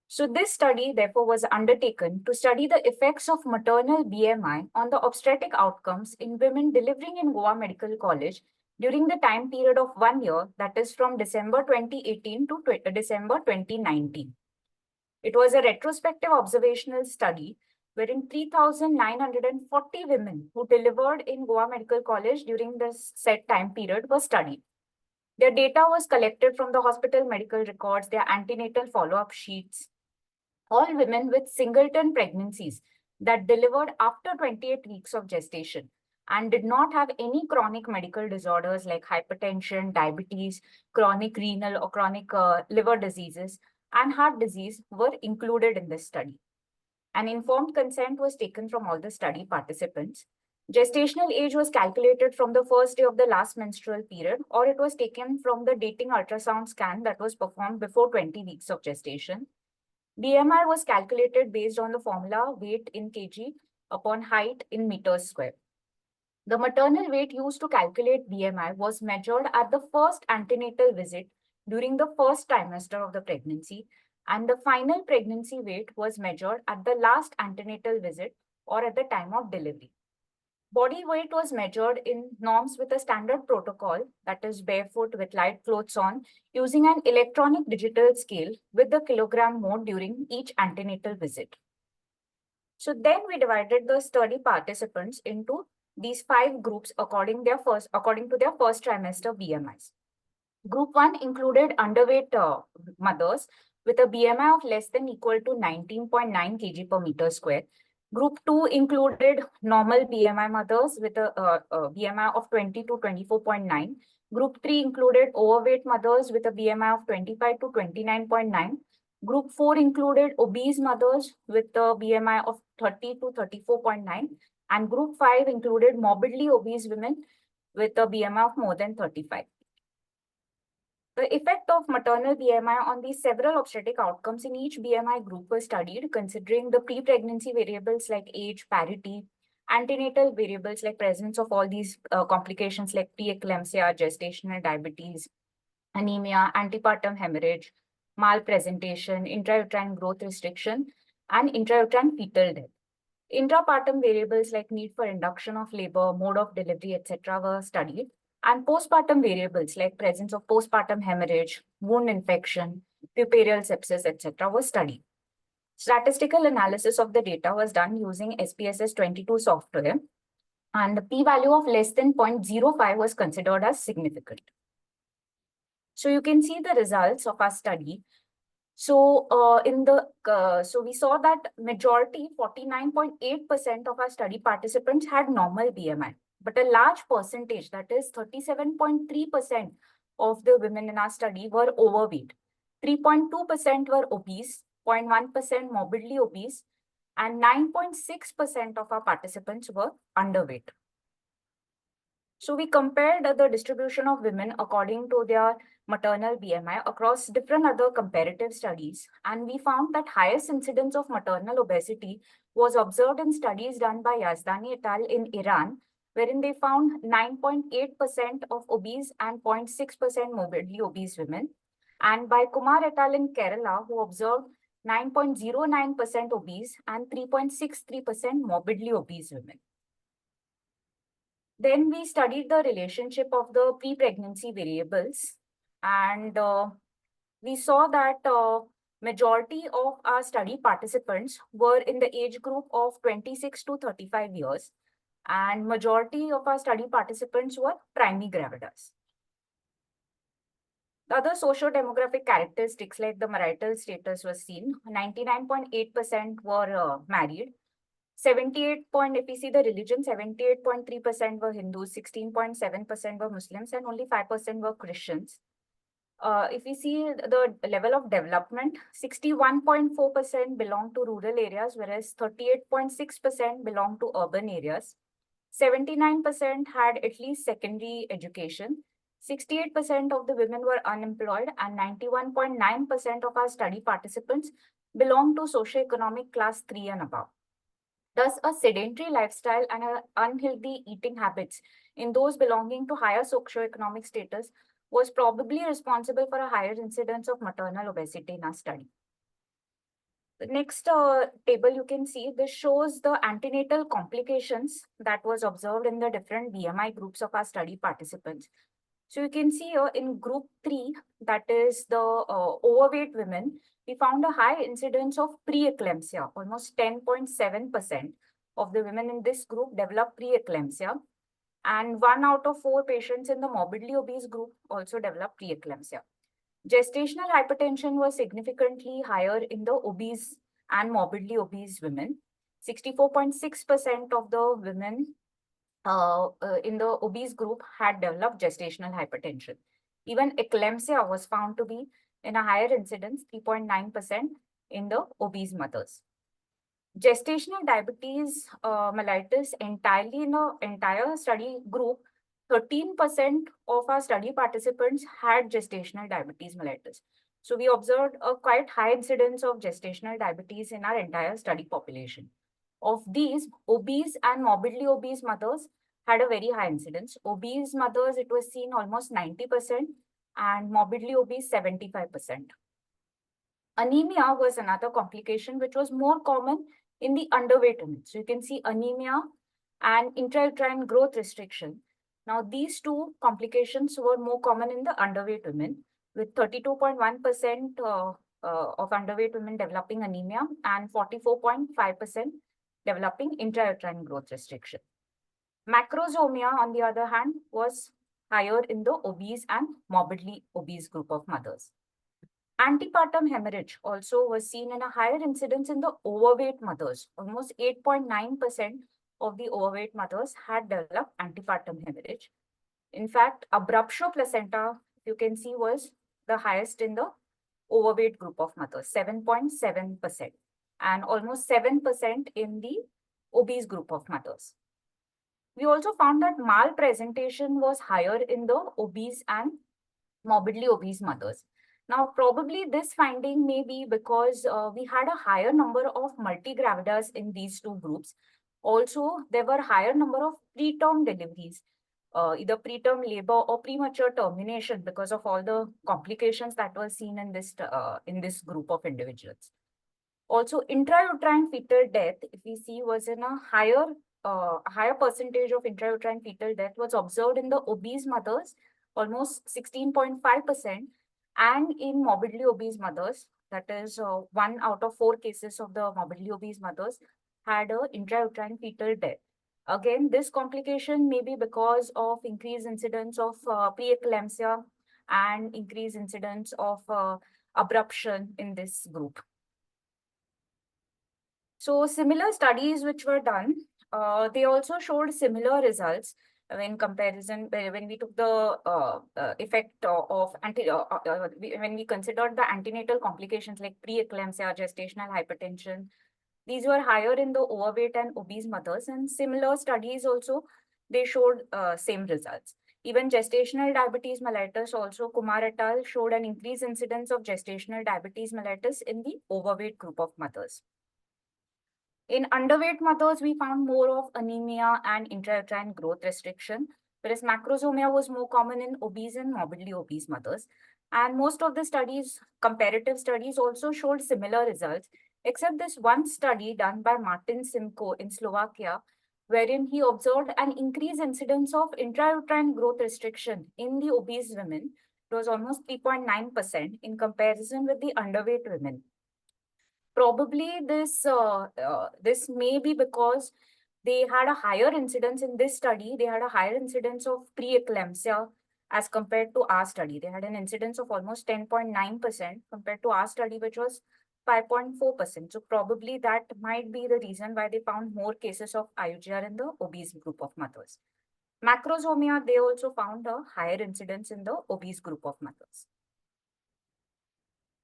So this study, therefore, was undertaken to study the effects of maternal BMI on the obstetric outcomes in women delivering in Goa Medical College during the time period of 1 year, that is from December 2018 to December 2019. It was a retrospective observational study wherein 3,940 women who delivered in Goa Medical College during this set time period were studied. Their data was collected from the hospital medical records, their antenatal follow-up sheets. All women with singleton pregnancies that delivered after 28 weeks of gestation and did not have any chronic medical disorders like hypertension, diabetes, chronic renal or chronic liver diseases, and heart disease were included in this study. An informed consent was taken from all the study participants. Gestational age was calculated from the first day of the last menstrual period, or it was taken from the dating ultrasound scan that was performed before 20 weeks of gestation. BMI was calculated based on the formula weight in kg upon height in meters square. The maternal weight used to calculate BMI was measured at the first antenatal visit during the first trimester of the pregnancy, and the final pregnancy weight was measured at the last antenatal visit or at the time of delivery. Body weight was measured in norms with a standard protocol, that is barefoot with light clothes on, using an electronic digital scale with the kilogram mode during each antenatal visit. So then we divided the study participants into these 5 groups according to their first trimester BMIs. Group 1 included underweight mothers with a BMI of less than equal to 19.9 kg per meter square. Group 2 included normal BMI mothers with a BMI of 20 to 24.9. Group 3 included overweight mothers with a BMI of 25 to 29.9. Group 4 included obese mothers with a BMI of 30 to 34.9. And Group 5 included morbidly obese women with a BMI of more than 35. The effect of maternal BMI on these several obstetric outcomes in each BMI group was studied, considering the pre-pregnancy variables like age, parity, antenatal variables like presence of all these complications like preeclampsia, gestational diabetes, anemia, antepartum hemorrhage, malpresentation, intrauterine growth restriction, and intrauterine fetal death. Intrapartum variables like need for induction of labor, mode of delivery, etc. were studied. And postpartum variables like presence of postpartum hemorrhage, wound infection, puerperal sepsis, etc. was studied. Statistical analysis of the data was done using SPSS 22 software, and the p-value of less than 0.05 was considered as significant. So you can see the results of our study. So so we saw that majority, 49.8% of our study participants had normal BMI. But a large percentage, that is 37.3% of the women in our study were overweight. 3.2% were obese, 0.1% morbidly obese, and 9.6% of our participants were underweight. So we compared the distribution of women according to their maternal BMI across different other comparative studies. And we found that highest incidence of maternal obesity was observed in studies done by Yazdani et al. In Iran, wherein they found 9.8% of obese and 0.6% morbidly obese women. And by Kumar et al. In Kerala, who observed 9.09% obese and 3.63% morbidly obese women. Then we studied the relationship of the pre-pregnancy variables, and we saw that Majority of our study participants were in the age group of 26 to 35 years, and majority of our study participants were primi-gravidas. The other socio-demographic characteristics like the marital status was seen. 99.8% were married. 78 point, if we see the religion, 78.3% were Hindus, 16.7% were Muslims, and only 5% were Christians. If we see the level of development, 61.4% belong to rural areas, whereas 38.6% belong to urban areas. 79% had at least secondary education. 68% of the women were unemployed, and 91.9% of our study participants belong to socioeconomic class 3 and above. Thus, a sedentary lifestyle and unhealthy eating habits in those belonging to higher socioeconomic status was probably responsible for a higher incidence of maternal obesity in our study. The next table you can see, this shows the antenatal complications that was observed in the different BMI groups of our study participants. So you can see here in group 3, that is the overweight women, we found a high incidence of preeclampsia. Almost 10.7% of the women in this group developed preeclampsia. And 1 out of 4 patients in the morbidly obese group also developed preeclampsia. Gestational hypertension was significantly higher in the obese and morbidly obese women. 64.6% of the women in the obese group had developed gestational hypertension. Even eclampsia was found to be in a higher incidence, 3.9% in the obese mothers. Gestational diabetes mellitus entirely in the entire study group, 13% of our study participants had gestational diabetes mellitus. So we observed a quite high incidence of gestational diabetes in our entire study population. Of these, obese and morbidly obese mothers had a very high incidence. Obese mothers, it was seen almost 90%, and morbidly obese, 75%. Anemia was another complication which was more common in the underweight women. So you can see anemia and intrauterine growth restriction. Now, these two complications were more common in the underweight women, with 32.1% of underweight women developing anemia and 44.5% developing intrauterine growth restriction. Macrosomia, on the other hand, was higher in the obese and morbidly obese group of mothers. Antepartum hemorrhage also was seen in a higher incidence in the overweight mothers. Almost 8.9% of the overweight mothers had developed antepartum hemorrhage. In fact, abruptio placenta, you can see, was the highest in the overweight group of mothers, 7.7%, and almost 7% in the obese group of mothers. We also found that malpresentation was higher in the obese and morbidly obese mothers. Now, probably this finding may be because we had a higher number of multigravidas in these two groups. Also, there were higher number of preterm deliveries, either preterm labor or premature termination because of all the complications that were seen in this group of individuals. Also, intrauterine fetal death, if we see, was in a higher percentage of intrauterine fetal death was observed in the obese mothers, almost 16.5%, and in morbidly obese mothers, that is 1 out of 4 cases of the morbidly obese mothers had an intrauterine fetal death. Again, this complication may be because of increased incidence of preeclampsia and increased incidence of abruption in this group. So similar studies which were done, they also showed similar results in comparison when we took the effect of when we considered the antenatal complications like preeclampsia, gestational hypertension. These were higher in the overweight and obese mothers, and similar studies also, they showed same results. Even gestational diabetes mellitus, also Kumar et al. Showed an increased incidence of gestational diabetes mellitus in the overweight group of mothers. In underweight mothers, we found more of anemia and intrauterine growth restriction, whereas macrosomia was more common in obese and morbidly obese mothers. And most of the studies, comparative studies, also showed similar results, except this one study done by Martin Simko in Slovakia, wherein he observed an increased incidence of intrauterine growth restriction in the obese women. It was almost 3.9% in comparison with the underweight women. Probably this may be because they had a higher incidence in this study. They had a higher incidence of preeclampsia as compared to our study. They had an incidence of almost 10.9% compared to our study, which was 5.4%. So probably that might be the reason why they found more cases of IUGR in the obese group of mothers. Macrosomia, they also found a higher incidence in the obese group of mothers.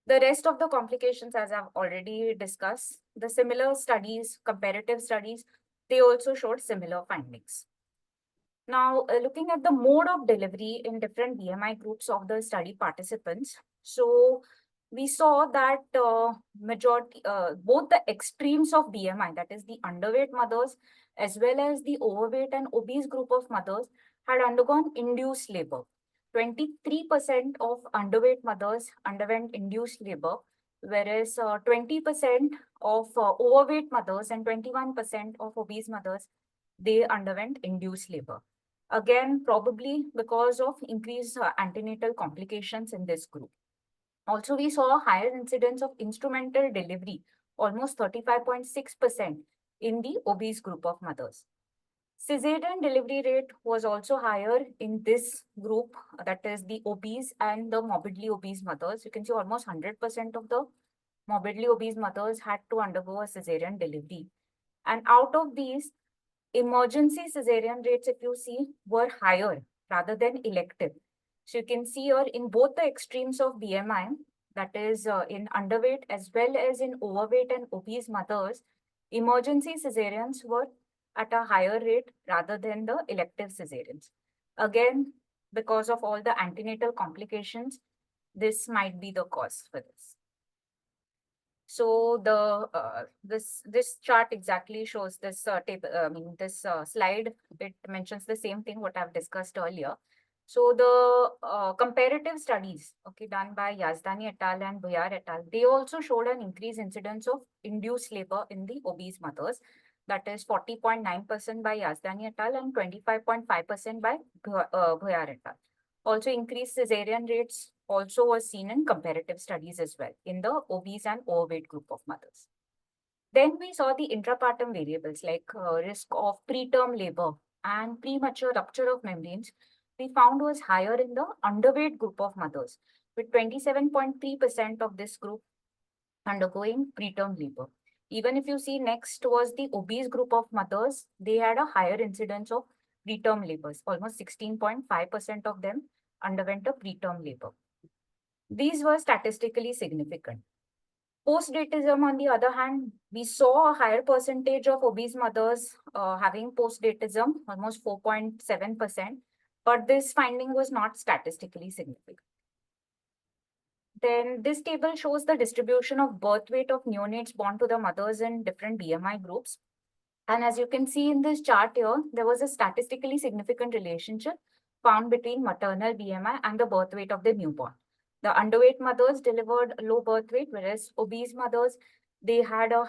The rest of the complications, as I've already discussed, the similar studies, comparative studies, they also showed similar findings. Now, looking at the mode of delivery in different BMI groups of the study participants, so we saw that both the extremes of BMI, that is the underweight mothers, as well as the overweight and obese group of mothers, had undergone induced labor. 23% of underweight mothers underwent induced labor, whereas 20% of overweight mothers and 21% of obese mothers, they underwent induced labor. Again, probably because of increased antenatal complications in this group. Also, we saw a higher incidence of instrumental delivery, almost 35.6% in the obese group of mothers. Cesarean delivery rate was also higher in this group, that is the obese and the morbidly obese mothers. You can see almost 100% of the morbidly obese mothers had to undergo a cesarean delivery. And out of these, emergency cesarean rates, if you see, were higher rather than elective. So you can see here in both the extremes of BMI, that is in underweight as well as in overweight and obese mothers, emergency cesareans were at a higher rate rather than the elective cesareans. Again, because of all the antenatal complications, this might be the cause for this. So the this chart exactly shows this table. This slide, it mentions the same thing what I've discussed earlier. So the comparative studies, okay, done by Yazdani et al. And Buyar et al., they also showed an increased incidence of induced labor in the obese mothers. That is 40.9% by Yazdani et al. And 25.5% by Buyar et al. Also, increased cesarean rates also was seen in comparative studies as well in the obese and overweight group of mothers. Then we saw the intrapartum variables like risk of preterm labor and premature rupture of membranes. We found was higher in the underweight group of mothers, with 27.3% of this group undergoing preterm labor. Even if you see next was the obese group of mothers, they had a higher incidence of preterm labors. Almost 16.5% of them underwent a preterm labor. These were statistically significant. Postdatism, on the other hand, we saw a higher percentage of obese mothers having postdatism, almost 4.7%, but this finding was not statistically significant. Then this table shows the distribution of birth weight of neonates born to the mothers in different BMI groups. And as you can see in this chart here, there was a statistically significant relationship found between maternal BMI and the birth weight of the newborn. The underweight mothers delivered low birth weight, whereas obese mothers, they had a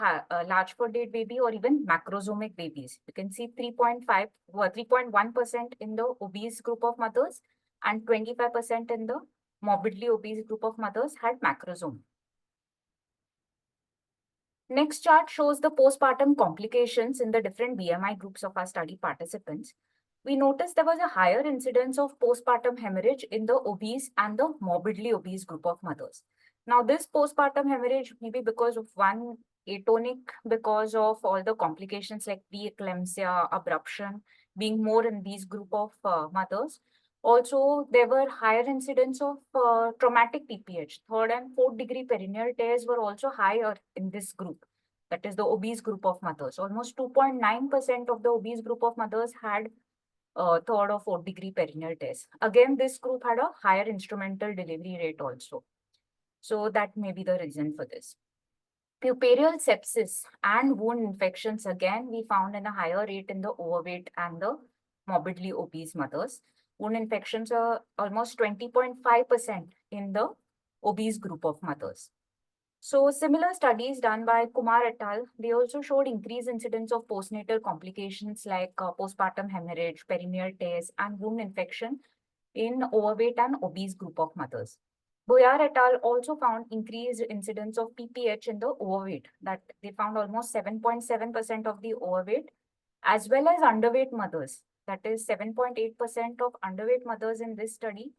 large for date baby or even macrosomic babies. You can see 3.1% in the obese group of mothers and 25% in the morbidly obese group of mothers had macrosome. Next chart shows the postpartum complications in the different BMI groups of our study participants. We noticed there was a higher incidence of postpartum hemorrhage in the obese and the morbidly obese group of mothers. Now, this postpartum hemorrhage may be because of one atonic, because of all the complications like preeclampsia, abruption being more in these group of mothers. Also, there were higher incidence of traumatic PPH. Third and fourth degree perineal tears were also higher in this group. That is the obese group of mothers. Almost 2.9% of the obese group of mothers had third or fourth degree perineal tears. Again, this group had a higher instrumental delivery rate also. So that may be the reason for this. Puerperal sepsis and wound infections, again, we found in a higher rate in the overweight and the morbidly obese mothers. Wound infections are almost 20.5% in the obese group of mothers. So similar studies done by Kumar et al., they also showed increased incidence of postnatal complications like postpartum hemorrhage, perineal tears, and wound infection in overweight and obese group of mothers. Boyar et al. Also found increased incidence of PPH in the overweight, that they found almost 7.7% of the overweight, as well as underweight mothers. That is 7.8% of underweight mothers in this study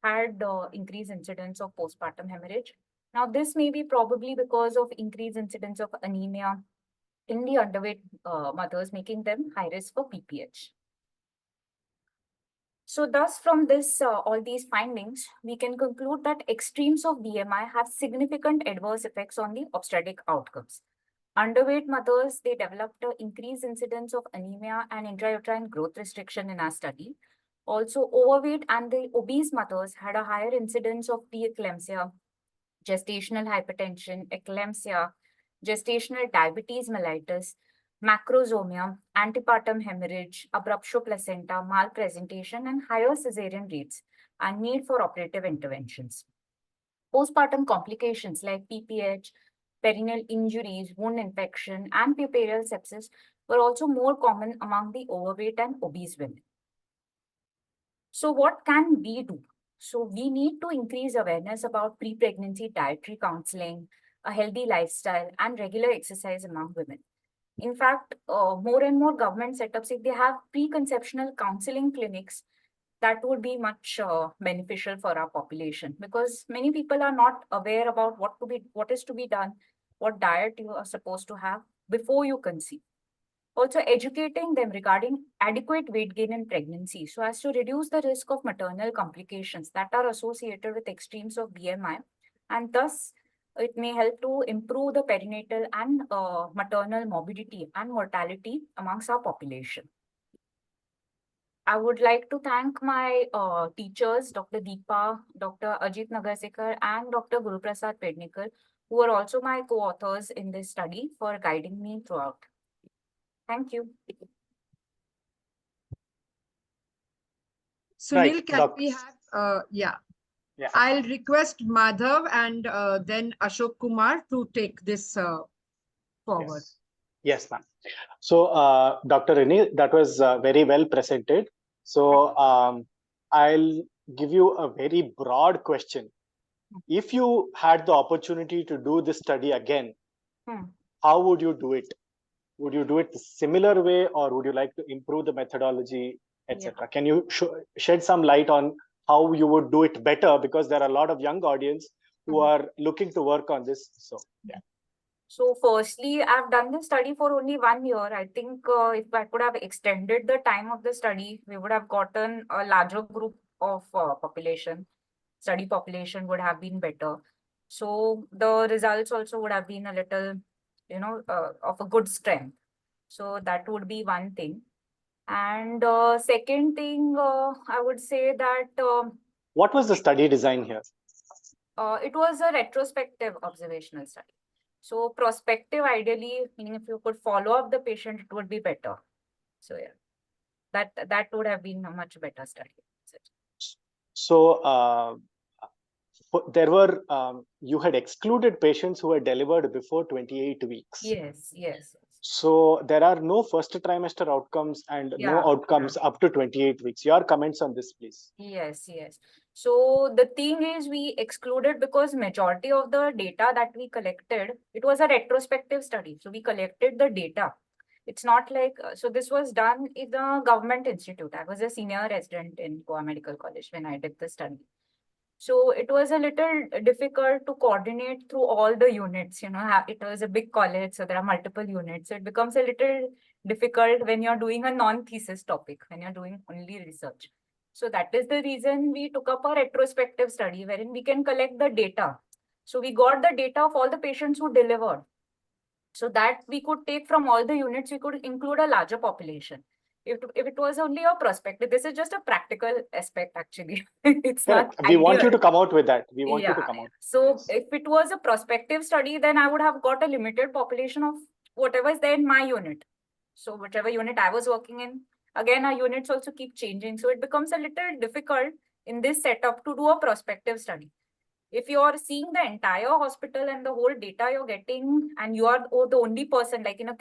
had increased incidence of postpartum hemorrhage. Now, this may be probably because of increased incidence of anemia in the underweight mothers, making them high risk for PPH. So thus, from this, all these findings, we can conclude that extremes of BMI have significant adverse effects on the obstetric outcomes. Underweight mothers, they developed an increased incidence of anemia and intrauterine growth restriction in our study. Also, overweight and the obese mothers had a higher incidence of preeclampsia, gestational hypertension, eclampsia, gestational diabetes mellitus, macrosomia, antepartum hemorrhage, abruptio placenta, malpresentation, and higher cesarean rates and need for operative interventions. Postpartum complications like PPH, perineal injuries, wound infection, and puerperal sepsis were also more common among the overweight and obese women. So what can we do? So we need to increase awareness about pre-pregnancy dietary counseling, a healthy lifestyle, and regular exercise among women. In fact, more and more government setups, if they have preconceptional counseling clinics, that would be much beneficial for our population, because many people are not aware about what is to be done, what diet you are supposed to have before you conceive. Also educating them regarding adequate weight gain in pregnancy so as to reduce the risk of maternal complications that are associated with extremes of BMI, and thus it may help to improve the perinatal and maternal morbidity and mortality amongst our population. I would like to thank my teachers, Dr. Deepa, Dr. Ajit Nagarsekar, and Dr. Guruprasad Pednikar, who are also my co-authors in this study, for guiding me throughout. Thank you.
Sunil,
Right,
can
Doc.
we have, yeah. I'll request Madhav and then Ashok Kumar to take this forward.
Yes, ma'am. So, Dr. Rini, that was very well presented. So, I'll give you a very broad question. If you had the opportunity to do this study again, how would you do it? Would you do it the similar way, or would you like to improve the methodology, etc.? Can you shed some light on how you would do it better? Because there are a lot of young audience who are looking to work on this. So, yeah.
So firstly, I've done this study for only 1 year. I think if I could have extended the time of the study, we would have gotten a larger group of population. Study population would have been better. So the results also would have been a little, of a good strength. So that would be one thing. And second thing, I would say that...
what was the study design here?
It was a retrospective observational study. So prospective, ideally, meaning if you could follow up the patient, it would be better. So yeah, that would have been a much better study.
So there were, you had excluded patients who had delivered before 28 weeks.
Yes.
So there are no first trimester outcomes and no outcomes up to 28 weeks. Your comments on this, please.
Yes. So the thing is, we excluded because majority of the data that we collected, it was a retrospective study. So we collected the data. It's not like, so this was done in the government institute. I was a senior resident in Goa Medical College when I did the study. So it was a little difficult to coordinate through all the units, it was a big college, so there are multiple units. So it becomes a little difficult when you're doing a non-thesis topic, when you're doing only research. So that is the reason we took up a retrospective study wherein we can collect the data. So we got the data of all the patients who delivered. So that we could take from all the units, we could include a larger population. If it was only a prospective, this is just a practical aspect actually. It's not
we want you
ideal.
to come out with that. We want you to come out.
So if it was a prospective study, then I would have got a limited population of whatever is there in my unit. So whichever unit I was working in, again, our units also keep changing. So it becomes a little difficult in this setup to do a prospective study. If you are seeing the entire hospital and the whole data you're getting, and you are the only person, like in a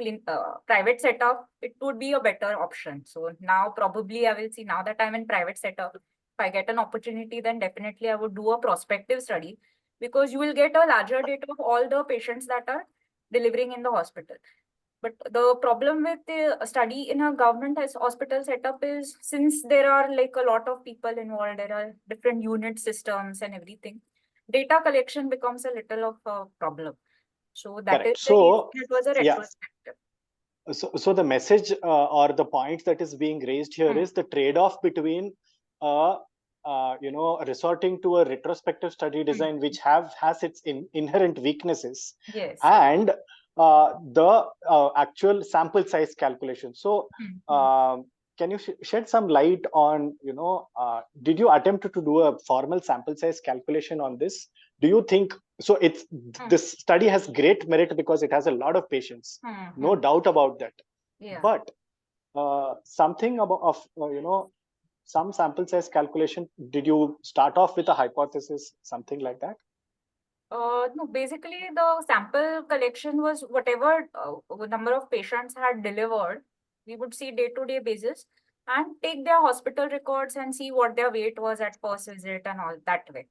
private setup, it would be a better option. So now probably I will see, now that I'm in private setup, I get an opportunity, then definitely I would do a prospective study, because you will get a larger data of all the patients that are delivering in the hospital. But the problem with the study in a government hospital setup is, since there are like a lot of people involved, there are different unit systems and everything, data collection becomes a little of a problem. So that
Correct.
is the reason
So,
it was a
yeah.
retrospective.
So the message or the point that is being raised here is the trade-off between resorting to a retrospective study design which has its inherent weaknesses,
Yes.
and the actual sample size calculation. So can you shed some light on, did you attempt to do a formal sample size calculation on this? Do you think so? This study has great merit because it has a lot of patients, no doubt about that.
Yeah.
But something about some sample size calculation. Did you start off with a hypothesis, something like that?
No, basically the sample collection was whatever number of patients had delivered. We would see day-to-day basis and take their hospital records and see what their weight was at first visit and all that way.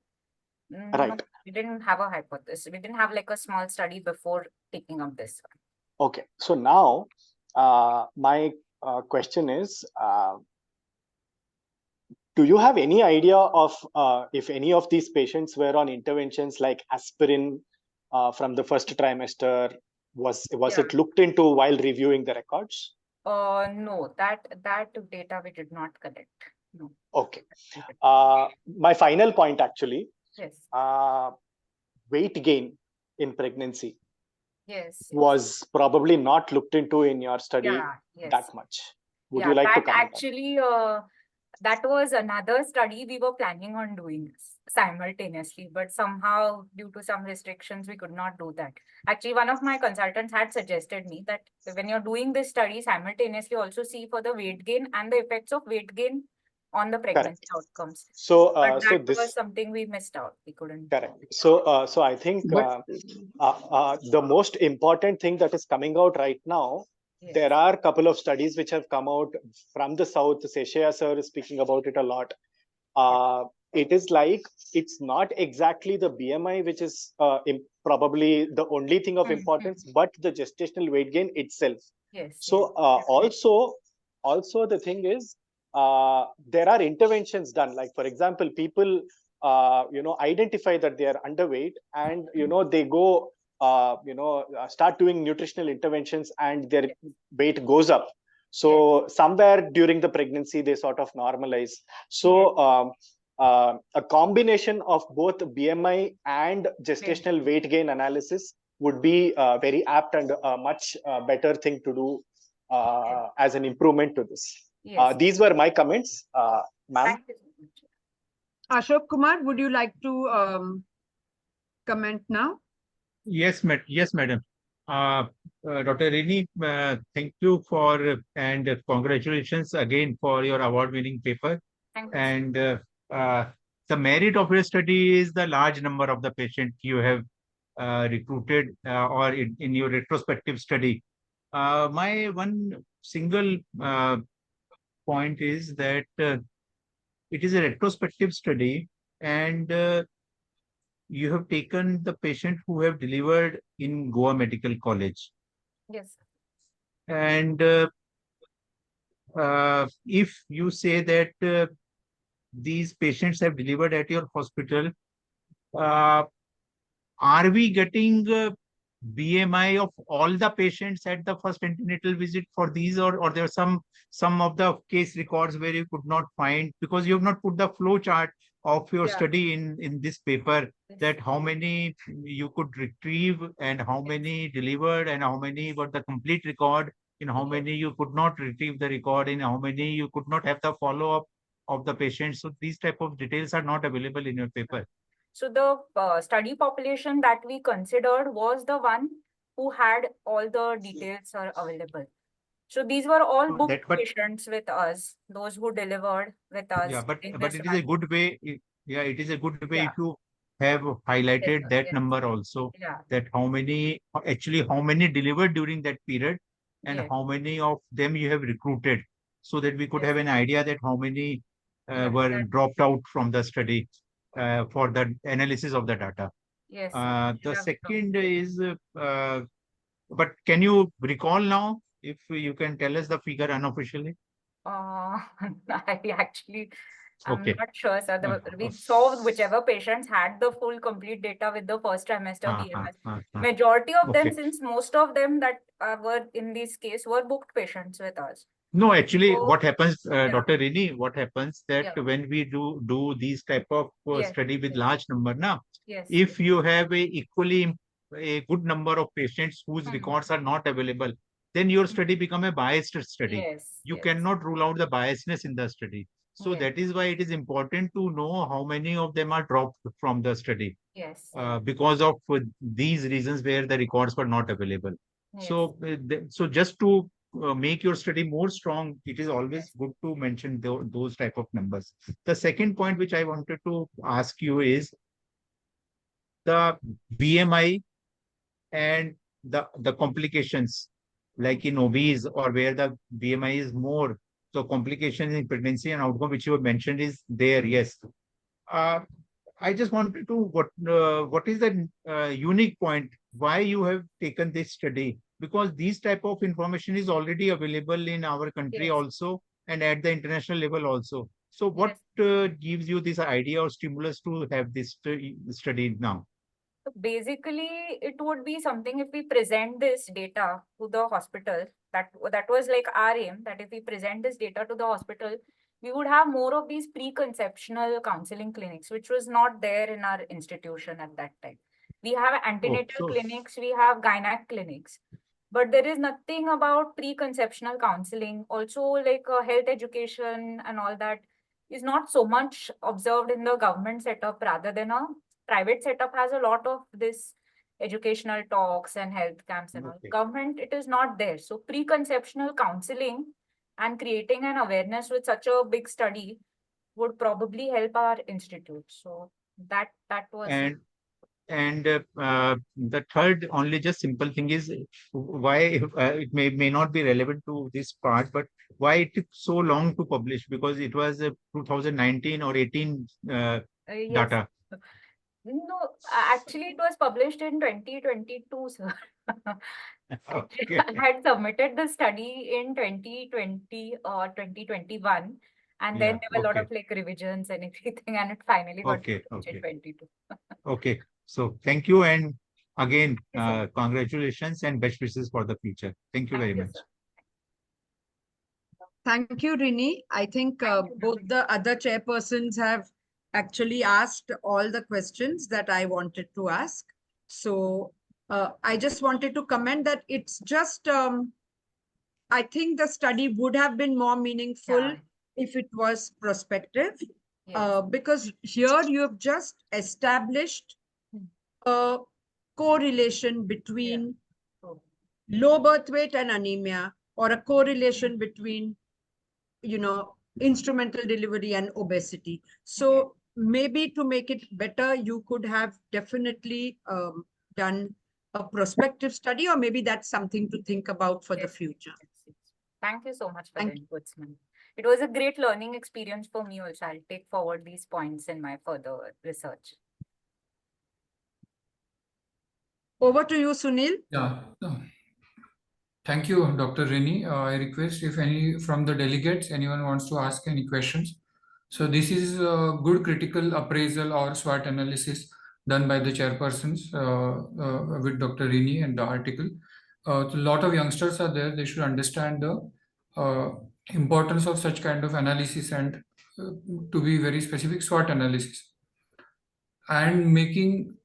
Right.
No, we didn't have a hypothesis. We didn't have like a small study before taking up this one.
Okay. So now my question is, do you have any idea of if any of these patients were on interventions like aspirin from the first trimester? Was it looked into while reviewing the records?
No, that data we did not collect. No.
Okay. My final point actually.
Yes.
Weight gain in pregnancy.
Yes.
Was probably not looked into in your study that much. Would you like to comment?
Actually, that was another study we were planning on doing simultaneously, but somehow due to some restrictions, we could not do that. Actually, one of my consultants had suggested me that when you're doing this study, simultaneously also see for the weight gain and the effects of weight gain on the pregnancy outcomes.
So,
but
so
that
this
was something we missed out. We couldn't.
Correct. So, I think the most important thing that is coming out right now, there are a couple of studies which have come out from the South. Seshaya sir is speaking about it a lot. It is like, it's not exactly the BMI, which is probably the only thing of importance, but the gestational weight gain itself.
Yes.
So also the thing is, there are interventions done. Like, for example, people identify that they are underweight, and they go start doing nutritional interventions, and their weight goes up. So somewhere during the pregnancy they sort of normalize. So a combination of both BMI and gestational weight gain analysis would be very apt and a much better thing to do as an improvement to this. These were my comments, ma'am.
Ashok Kumar, would you like to comment now?
Yes, madam. Dr. Rini, thank you for and congratulations again for your award-winning paper.
Thank you.
And the merit of your study is the large number of the patients you have recruited or in your retrospective study. My one single point is that it is a retrospective study, and you have taken the patient who have delivered in Goa Medical College.
Yes.
And if you say that these patients have delivered at your hospital, are we getting BMI of all the patients at the first antenatal visit for these, or there are some of the case records where you could not find, because you have not put the flow chart of your study in this paper, that how many you could retrieve and how many delivered and how many were the complete record, and how many you could not retrieve the record, and how many you could not have the follow-up of the patients. So these type of details are not available in your paper.
So the study population that we considered was the one who had all the details are available. So these were all booked patients with us, those who delivered with us.
Yeah, but it is a good way. It is a good way if you have highlighted that number also. That how many delivered during that period, and how many of them you have recruited, so that we could have an idea that how many were dropped out from the study for the analysis of the data.
Yes.
The second is, but can you recall now if you can tell us the figure unofficially?
I actually, I'm
Okay.
not sure, sir. We saw whichever patients had the full complete data with the first trimester TMS. Majority of them,
Okay.
since most of them that were in this case were booked patients with us.
No, actually,
So,
what happens,
yeah.
Dr. Rini, what happens that
Yeah.
when we do these type of
Yes,
study with
yes.
large number now,
Yes.
if you have a good number of patients whose
Mhm.
records are not available, then your study become a biased study.
Yes.
You
yes.
cannot rule out the biasness in the study. So
Yes.
that is why it is important to know how many of them are dropped from the study
Yes.
because of these reasons where the records were not available.
Yes.
So, so just to make your study more strong, it is always good to mention those type of numbers. The second point which I wanted to ask you is the BMI and the complications, like in obese or where the BMI is more. So complications in pregnancy and outcome, which you have mentioned, is there. Yes. I just wanted to what is the unique point why you have taken this study, because these type of information is already available in our country
Yes.
also and at the international level also. So what gives you this idea or stimulus to have this study now?
Basically, it would be something if we present this data to the hospital. That was like our aim, that if we present this data to the hospital, we would have more of these preconceptional counseling clinics, which was not there in our institution at that time. We have antenatal clinics, we have gynec clinics, but there is nothing about preconceptional counseling. Also, like health education and all that is not so much observed in the government setup rather than a private setup has a lot of this educational talks and health camps and all. Government, it is not there. So preconceptional counseling and creating an awareness with such a big study would probably help our institute. So that was.
And the third, only just simple thing is why it may not be relevant to this part, but why it took so long to publish? Because it was 2019 or 18
Yes.
data.
No, actually, it was published in 2022, sir.
Okay.
I had submitted the study in 2020 or 2021, and then there were a lot of like revisions and everything, and it finally got published in 22.
Okay. So thank you, and again,
Yes,
congratulations and best wishes for the future. Thank you very much.
Sir.
Thank you, Rini. I think both the other chairpersons have actually asked all the questions that I wanted to ask. So I just wanted to comment that it's just, I think the study would have been more meaningful if it was prospective, because here you have just established a correlation between low birth weight and anemia, or a correlation between instrumental delivery and obesity. So maybe to make it better, you could have definitely done a prospective study, or maybe that's something to think about for the future.
Thank you so much for the inputs, ma'am. It was a great learning experience for me also. I'll take forward these points in my further research.
Over to you, Sunil.
Yeah. Thank you, Dr. Rini. I request if any from the delegates, anyone wants to ask any questions. So this is a good critical appraisal or SWOT analysis done by the chairpersons with Dr. Rini and the article. A lot of youngsters are there. They should understand the importance of such kind of analysis and to be very specific SWOT analysis, and making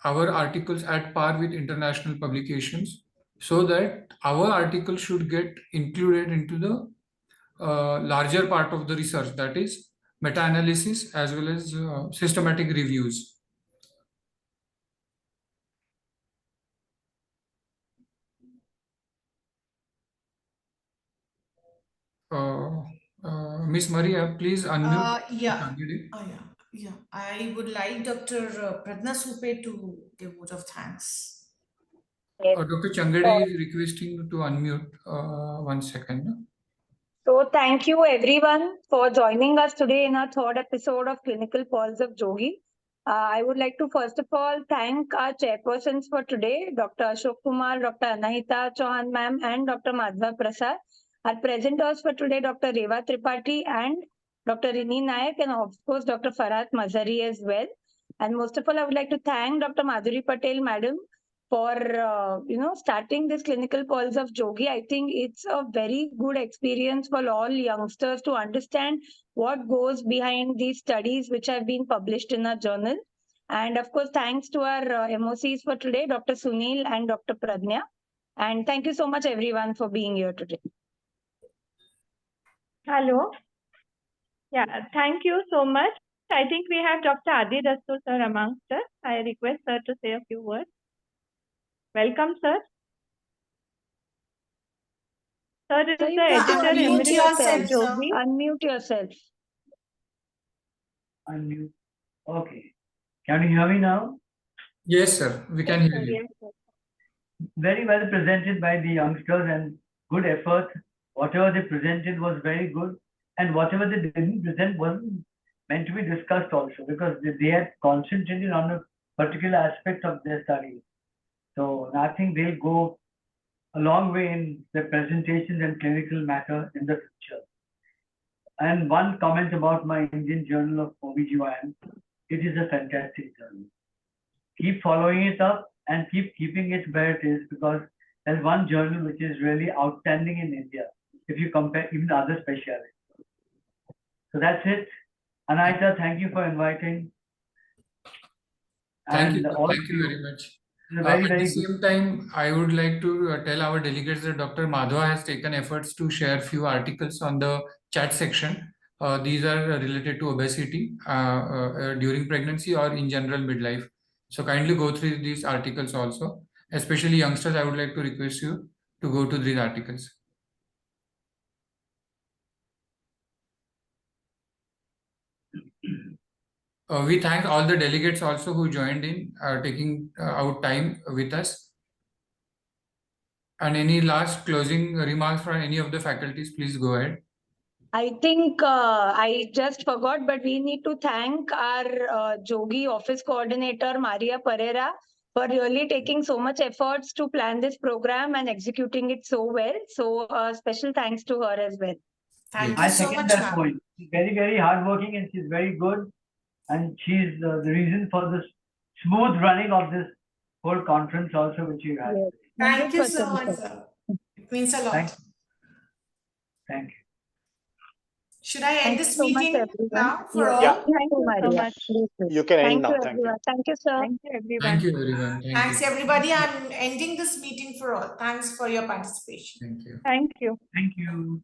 our articles at par with international publications, so that our article should get included into the larger part of the research, that is meta-analysis as well as systematic reviews. Miss Maria, please unmute.
Yeah. I would like Dr. Pratna Supe to give vote of thanks.
Dr. Changade is requesting to unmute. 1 second.
So thank you everyone for joining us today in our third episode of Clinical Pulse of JOGI. I would like to first of all thank our chairpersons for today, Dr. Ashok Kumar, Dr. Anahita Chauhan ma'am and Dr. Madhva Prasad. Our presenters for today, Dr. Reva Tripathi and Dr. Rini Nayak, and of course Dr. Farhat Mazari as well. And most of all, I would like to thank Dr. Madhuri Patel madam for starting this clinical pulse of JOGI. I think it's a very good experience for all youngsters to understand what goes behind these studies which have been published in our journal. And of course, thanks to our MOCs for today, Dr. Sunil and Dr. Pradnya. And thank you so much everyone for being here today.
Hello. Yeah, thank you so much. I think we have Dr. Adi Dastu sir amongst us. I request sir to say a few words. Welcome, sir. Sir is the editor
unmute yourself,
emeritus
sir.
of JOGI.
Unmute yourself.
Unmute. Okay. Can you hear me now?
Yes, sir. We can hear you.
Yes, sir.
Very well presented by the youngsters and good effort. Whatever they presented was very good. And whatever they didn't present wasn't meant to be discussed also, because they had concentrated on a particular aspect of their study. So I think they'll go a long way in the presentations and clinical matter in the future. And one comment about my Indian Journal of OBGYN, it is a fantastic journal. Keep following it up and keep keeping it where it is, because there's one journal which is really outstanding in India, if you compare even other specialties. So that's it. Anahita, thank you for inviting.
Thank you.
And all
Thank
of
you very much.
very,
At
very
the
good.
same time, I would like to tell our delegates that Dr. Madhva has taken efforts to share few articles on the chat section. These are related to obesity during pregnancy or in general midlife. So kindly go through these articles also. Especially youngsters, I would like to request you to go to these articles. We thank all the delegates also who joined in, taking out time with us. And any last closing remarks from any of the faculties, please go ahead.
I think I just forgot, but we need to thank our JOGI office coordinator, Maria Pereira, for really taking so much efforts to plan this program and executing it so well. So special thanks to her as well.
Thank
I
you so
second
much,
that
ma'am.
point. She's very, very hardworking and she's very good. And she's the reason for the smooth running of this whole conference also, which you had.
Yes.
Thank you so
100%,
much,
sir.
sir. It means a lot.
Thank you.
Should I end
Thank you
this
so much,
meeting
everyone.
now for
Yes.
all?
Yeah.
Thank you,
so
Maria.
much.
Please, please.
You can end
Thank
now.
you,
Thank you.
everyone. Thank you, sir.
Thank you, everyone.
Thank you, everyone.
Thanks,
you.
everybody. I'm ending this meeting for all. Thanks for your participation.
Thank you.
Thank you.
Thank you.